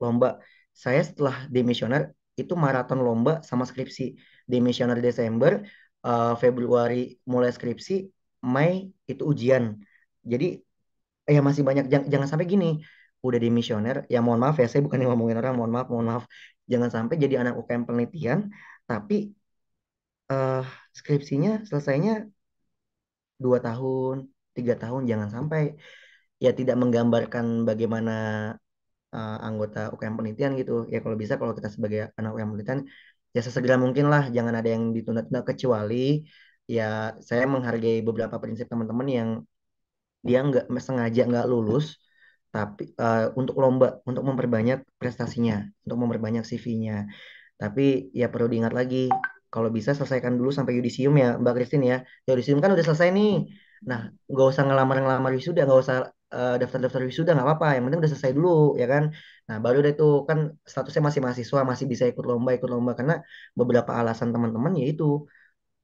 lomba. Saya setelah demisioner itu maraton lomba sama skripsi. Demisioner Desember, Februari mulai skripsi, Mei itu ujian. Jadi ya masih banyak. Jangan sampai gini. Udah demisioner, ya mohon maaf ya, saya bukan yang ngomongin orang, mohon maaf. Jangan sampai jadi anak UKM penelitian, tapi eh, skripsinya selesainya 2 tahun, 3 tahun, jangan sampai ya tidak menggambarkan bagaimana anggota UKM penelitian gitu. Ya kalau bisa kalau kita sebagai anak UKM penelitian ya sesegera mungkin lah, jangan ada yang ditunda-tunda kecuali ya saya menghargai beberapa prinsip teman-teman yang dia nggak sengaja nggak lulus tapi untuk lomba, untuk memperbanyak prestasinya, untuk memperbanyak CV-nya. Tapi ya perlu diingat lagi, kalau bisa selesaikan dulu sampai yudisium ya Mbak Christine ya. Yudisium kan udah selesai nih. Nah, nggak usah ngelamar-ngelamar wisuda, nggak usah daftar-daftar wisuda, nggak apa-apa. Yang penting udah selesai dulu, ya kan. Nah, baru deh tuh kan statusnya masih mahasiswa, masih bisa ikut lomba. Karena beberapa alasan teman-teman yaitu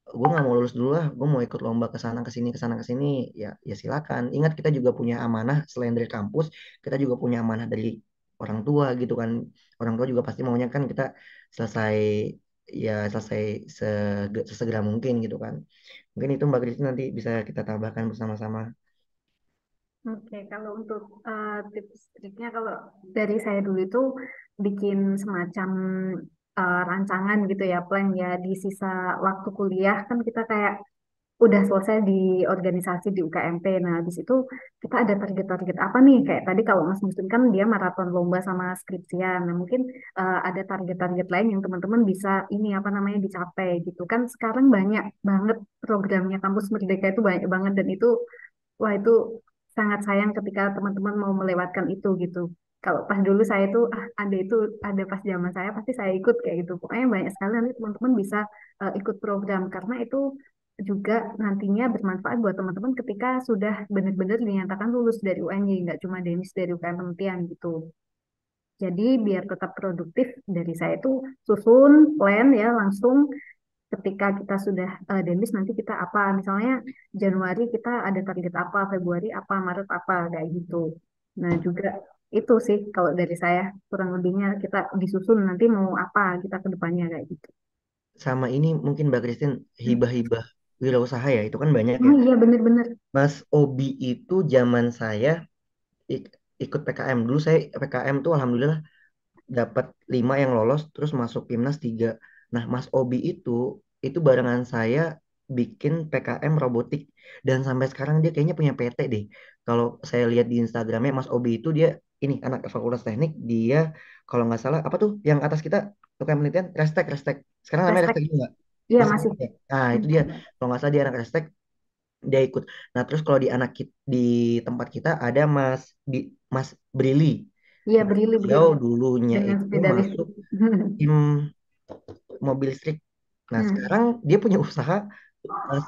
gue nggak mau lulus dulu lah, gue mau ikut lomba ke sana ke sini ke sana ke sini, ya ya silakan. Ingat kita juga punya amanah selain dari kampus, kita juga punya amanah dari orang tua gitu kan. Orang tua juga pasti maunya kan kita selesai, ya selesai sesegera mungkin gitu kan. Mungkin itu Mbak Kristi nanti bisa kita tambahkan bersama-sama. Oke, kalau untuk tips triknya, kalau dari saya dulu itu bikin semacam rancangan gitu ya, plan ya di sisa waktu kuliah kan kita kayak udah selesai di organisasi di UKMP. Nah, habis itu kita ada target-target apa nih? Kayak tadi kalau Mas Muslim kan dia maraton lomba sama skripsian. Nah, mungkin ada target-target lain yang teman-teman bisa ini apa namanya dicapai gitu kan. Sekarang banyak banget programnya Kampus Merdeka itu banyak banget, dan itu wah itu sangat sayang ketika teman-teman mau melewatkan itu gitu. Kalau pas dulu saya tuh ada itu, ada pas zaman saya pasti saya ikut kayak gitu. Pokoknya banyak sekali nanti teman-teman bisa ikut program, karena itu juga nantinya bermanfaat buat teman-teman ketika sudah benar-benar dinyatakan lulus dari UNY, nggak cuma demis dari UKM penelitian gitu. Jadi biar tetap produktif, dari saya itu susun plan ya langsung ketika kita sudah demis nanti kita apa, misalnya Januari kita ada target apa, Februari apa, Maret apa, kayak gitu. Nah juga itu sih kalau dari saya kurang lebihnya kita disusun nanti mau apa kita ke depannya kayak gitu. Sama ini mungkin Mbak Christine, hibah-hibah wirausaha ya, itu kan banyak Oh ya. iya bener-bener. Mas Obi itu zaman saya ik- ikut PKM. Dulu saya PKM tuh alhamdulillah dapat 5 yang lolos, terus masuk timnas 3. Nah, Mas Obi itu barengan saya bikin PKM robotik, dan sampai sekarang dia kayaknya punya PT deh. Kalau saya lihat di Instagramnya Mas Obi itu, dia ini anak Fakultas Teknik, dia kalau nggak salah apa tuh yang atas kita UKM penelitian, Restek, Restek. Sekarang namanya Hashtag Restek juga nggak? iya Masih masih. ya? Nah, itu dia. Kalau nggak salah dia anak Restek, dia ikut. Nah, terus kalau di di tempat kita ada Mas Brili. Iya Nah, Brili beliau Brili dulunya dengan itu sepeda masuk listrik. tim mobil listrik. Nah, Hmm. sekarang dia punya usaha eh,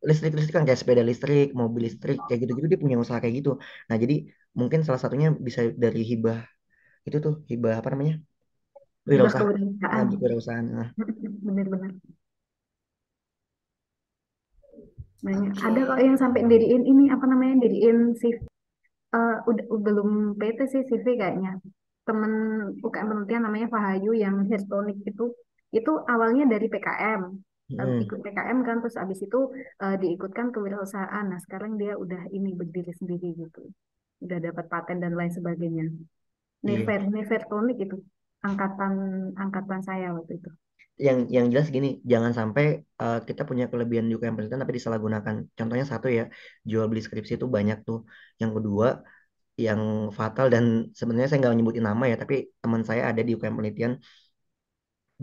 listrik-listrikan kayak sepeda listrik, mobil listrik, kayak gitu-gitu dia punya usaha kayak gitu. Nah, jadi mungkin salah satunya bisa dari hibah itu tuh, hibah apa namanya? Hibah Wirausaha. Nah, kewirausahaan. wirausaha. Nah, Bener-bener. Banyak. Ada kok Oke. yang sampai diriin ini apa namanya, diriin CV. Udah belum PT sih CV kayaknya. Temen UKM penelitian namanya Fahayu yang Hertonik itu awalnya dari PKM. mm, Ikut PKM kan, terus abis itu diikutkan kewirausahaan. Nah sekarang dia udah ini berdiri sendiri gitu. Udah dapat paten dan lain sebagainya. iya. Nevertonic itu angkatan angkatan saya waktu itu. Yang jelas gini, jangan sampai kita punya kelebihan juga yang penelitian tapi disalahgunakan. Contohnya satu ya, jual beli skripsi itu banyak tuh. Yang kedua, yang fatal, dan sebenarnya saya nggak nyebutin nama ya, tapi teman saya ada di UKM penelitian,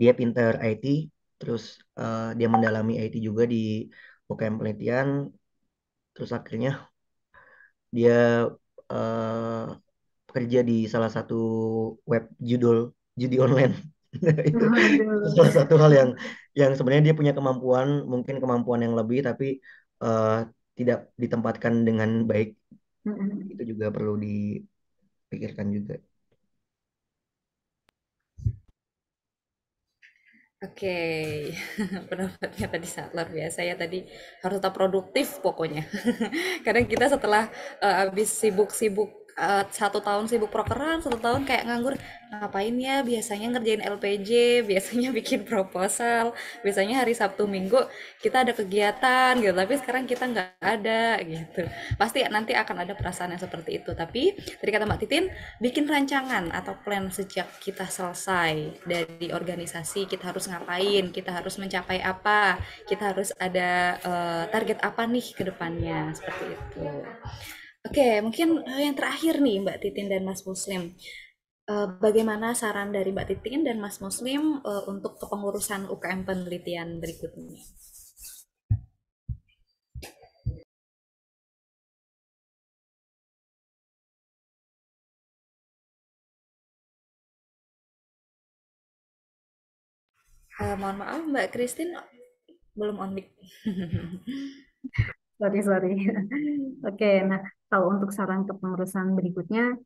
dia pinter IT, terus dia mendalami IT juga di UKM penelitian, terus akhirnya dia eh, kerja di salah satu web judi online. Nah, itu Aduh. salah satu hal yang sebenarnya dia punya kemampuan, mungkin kemampuan yang lebih, tapi eh, tidak ditempatkan dengan baik. Itu juga perlu dipikirkan juga. Oke, pendapatnya tadi sangat luar biasa ya tadi, harus tetap produktif pokoknya. Kadang kita setelah habis sibuk-sibuk 1 tahun sibuk prokeran, 1 tahun kayak nganggur, ngapain ya? Biasanya ngerjain LPJ, biasanya bikin proposal, biasanya hari Sabtu Minggu kita ada kegiatan gitu, tapi sekarang kita nggak ada gitu. Pasti nanti akan ada perasaan yang seperti itu. Tapi tadi kata Mbak Titin, bikin rancangan atau plan sejak kita selesai dari organisasi, kita harus ngapain, kita harus mencapai apa, kita harus ada target apa nih ke depannya, seperti itu. Oke, mungkin yang terakhir nih Mbak Titin dan Mas Muslim. Bagaimana saran dari Mbak Titin dan Mas Muslim untuk kepengurusan UKM penelitian berikutnya? Mohon maaf Mbak Christine belum on mic. Sorry, sorry. Oke, nah kalau untuk saran kepengurusan berikutnya,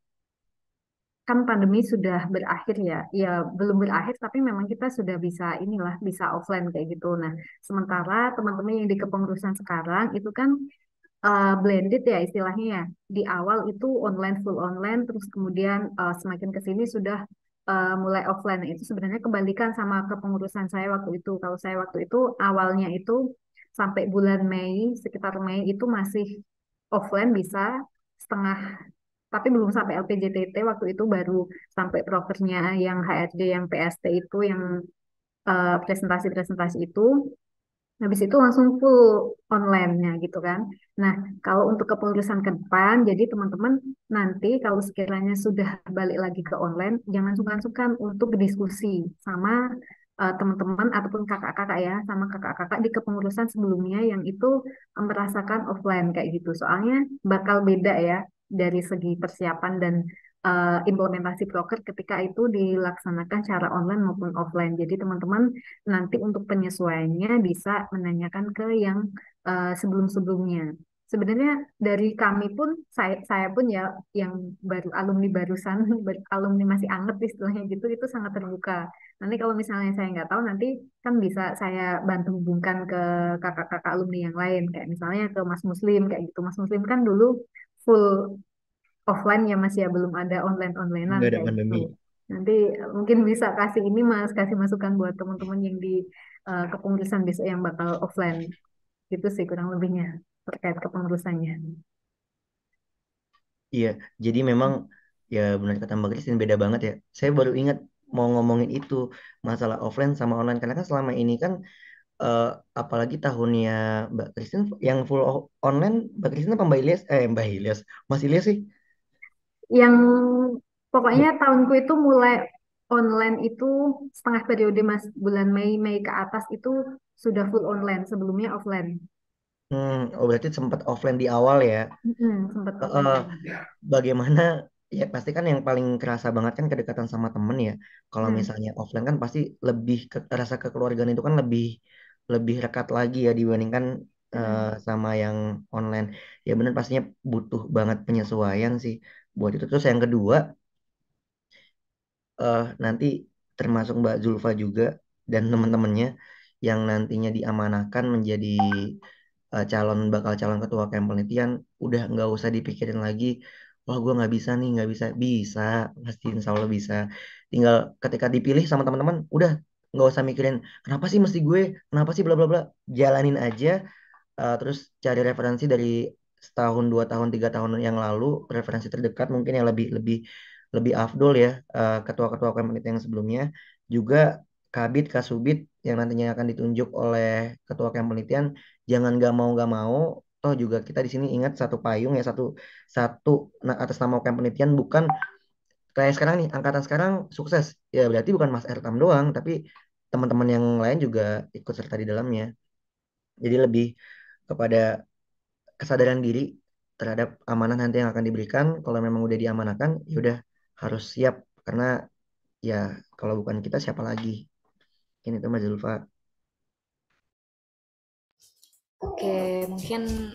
kan pandemi sudah berakhir ya. Ya belum berakhir, tapi memang kita sudah bisa inilah, bisa offline kayak gitu. Nah, sementara teman-teman yang di kepengurusan sekarang itu kan blended ya istilahnya ya. Di awal itu online, full online, terus kemudian semakin ke sini sudah mulai offline. Nah, itu sebenarnya kebalikan sama kepengurusan saya waktu itu. Kalau saya waktu itu awalnya itu sampai bulan Mei, sekitar Mei itu masih offline bisa setengah, tapi belum sampai LPJTT waktu itu, baru sampai prokernya yang HRD, yang PST itu, yang presentasi-presentasi itu. Habis itu langsung full online-nya gitu kan. Nah, kalau untuk kepengurusan ke depan, jadi teman-teman nanti kalau sekiranya sudah balik lagi ke online, jangan sungkan-sungkan untuk berdiskusi sama teman-teman ataupun kakak-kakak ya, sama kakak-kakak di kepengurusan sebelumnya yang itu merasakan offline kayak gitu. Soalnya bakal beda ya dari segi persiapan dan implementasi proker ketika itu dilaksanakan secara online maupun offline. Jadi teman-teman nanti untuk penyesuaiannya bisa menanyakan ke yang sebelum-sebelumnya. Sebenarnya dari kami pun, saya pun ya yang baru alumni barusan, alumni masih anget istilahnya gitu, itu sangat terbuka. Nanti kalau misalnya saya nggak tahu, nanti kan bisa saya bantu hubungkan ke kakak-kakak alumni yang lain, kayak misalnya ke Mas Muslim kayak gitu. Mas Muslim kan dulu full offline ya Mas ya, belum ada online-onlinean Nggak ada kayak gitu. pandemi. Nanti mungkin bisa kasih ini Mas, kasih masukan buat teman-teman yang di kepengurusan besok yang bakal offline. Gitu sih kurang lebihnya terkait kepengurusannya. Iya, jadi memang ya benar kata Mbak Christine beda banget ya. Saya baru ingat mau ngomongin itu masalah offline sama online karena kan selama ini kan eh, apalagi tahunnya Mbak Christine yang full online, Mbak Christine apa Mbak Ilyas? Mbak Ilyas, Mas Ilyas sih. Yang pokoknya Mbak- tahunku itu mulai online itu setengah periode Mas, bulan Mei, Mei ke atas itu sudah full online, sebelumnya offline. Oh berarti sempat offline di awal ya. Sempat Eh, eh, offline. bagaimana ya pasti kan yang paling kerasa banget kan kedekatan sama temen ya. Kalau Hmm, misalnya offline kan pasti lebih rasa kekeluargaan itu kan lebih lebih rekat lagi ya dibandingkan hmm. sama yang online. Ya benar pastinya butuh banget penyesuaian sih buat itu. Terus yang kedua nanti termasuk Mbak Zulfa juga dan teman-temannya yang nantinya diamanahkan menjadi bakal calon ketua KM penelitian udah nggak usah dipikirin lagi. Wah gue nggak bisa nih, nggak bisa. Bisa, pasti insya Allah bisa. Tinggal ketika dipilih sama teman-teman udah nggak usah mikirin kenapa sih mesti gue, kenapa sih bla bla bla. Jalanin aja, terus cari referensi dari setahun, 2 tahun, 3 tahun yang lalu, referensi terdekat mungkin yang lebih lebih lebih afdol ya, ketua-ketua komite yang sebelumnya, juga kabit, kasubit yang nantinya akan ditunjuk oleh ketua penelitian, jangan nggak mau, toh juga kita di sini ingat satu payung ya, satu satu atas nama penelitian, bukan kayak sekarang nih, angkatan sekarang sukses, ya berarti bukan Mas Ertam doang, tapi teman-teman yang lain juga ikut serta di dalamnya. Jadi lebih kepada kesadaran diri terhadap amanah nanti yang akan diberikan. Kalau memang udah diamanahkan, ya udah harus siap karena ya kalau bukan kita siapa lagi? Ini tuh Mas Zulfa. Oke, mungkin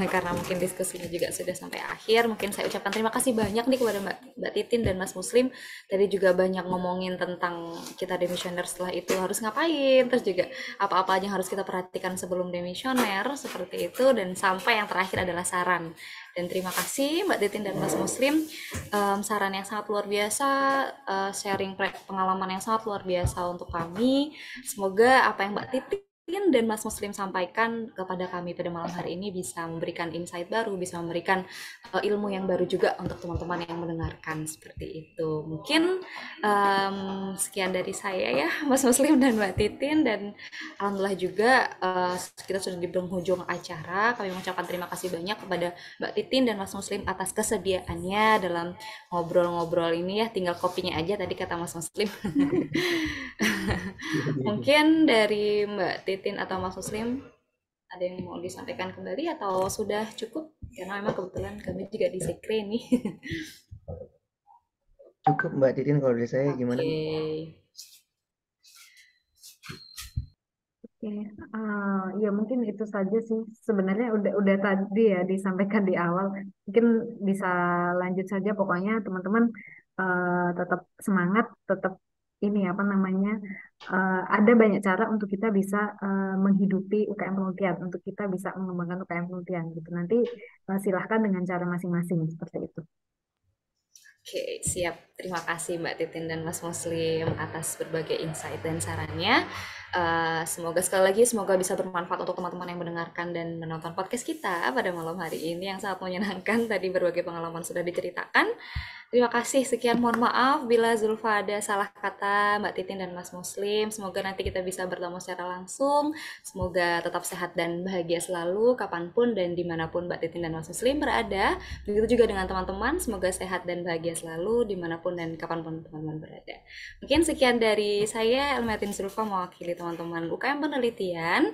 karena mungkin diskusinya juga sudah sampai akhir, mungkin saya ucapkan terima kasih banyak nih kepada Mbak Titin dan Mas Muslim. Tadi juga banyak ngomongin tentang kita demisioner setelah itu harus ngapain, terus juga apa-apa aja yang harus kita perhatikan sebelum demisioner, seperti itu, dan sampai yang terakhir adalah saran. Dan terima kasih Mbak Titin dan Mas Muslim, saran yang sangat luar biasa, sharing pengalaman yang sangat luar biasa untuk kami. Semoga apa yang Mbak Titin dan Mas Muslim sampaikan kepada kami pada malam hari ini bisa memberikan insight baru, bisa memberikan ilmu yang baru juga untuk teman-teman yang mendengarkan seperti itu. Mungkin sekian dari saya ya, Mas Muslim dan Mbak Titin, dan alhamdulillah juga kita sudah di penghujung acara. Kami mengucapkan terima kasih banyak kepada Mbak Titin dan Mas Muslim atas kesediaannya dalam ngobrol-ngobrol ini ya. Tinggal kopinya aja tadi kata Mas Muslim. Mungkin dari Mbak Titin atau Mas Muslim ada yang mau disampaikan kembali atau sudah cukup? Karena memang kebetulan kami juga di sekre nih. Cukup Mbak Titin kalau dari saya gimana? Oke. Oke, ya mungkin itu saja sih. Sebenarnya udah tadi ya disampaikan di awal. Mungkin bisa lanjut saja. Pokoknya teman-teman tetap semangat, tetap ini apa namanya. Ada banyak cara untuk kita bisa menghidupi UKM penelitian, untuk kita bisa mengembangkan UKM penelitian gitu. Nanti silahkan dengan cara masing-masing seperti itu. Oke, siap. Terima kasih Mbak Titin dan Mas Muslim atas berbagai insight dan sarannya. Semoga sekali lagi semoga bisa bermanfaat untuk teman-teman yang mendengarkan dan menonton podcast kita pada malam hari ini yang sangat menyenangkan. Tadi berbagai pengalaman sudah diceritakan. Terima kasih. Sekian, mohon maaf bila Zulfa ada salah kata Mbak Titin dan Mas Muslim. Semoga nanti kita bisa bertemu secara langsung. Semoga tetap sehat dan bahagia selalu kapanpun dan dimanapun Mbak Titin dan Mas Muslim berada. Begitu juga dengan teman-teman. Semoga sehat dan bahagia selalu dimanapun dan kapanpun teman-teman berada. Mungkin sekian dari saya, Elmatin Zulfa, mewakili teman-teman UKM Penelitian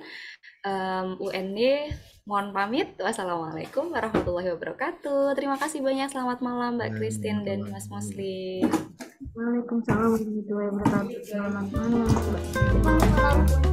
UNY. Mohon pamit. Wassalamualaikum warahmatullahi wabarakatuh. Terima kasih banyak. Selamat malam Mbak Christine dan Mas Muslim. Waalaikumsalam warahmatullahi wabarakatuh. Selamat malam. Waalaikumsalam.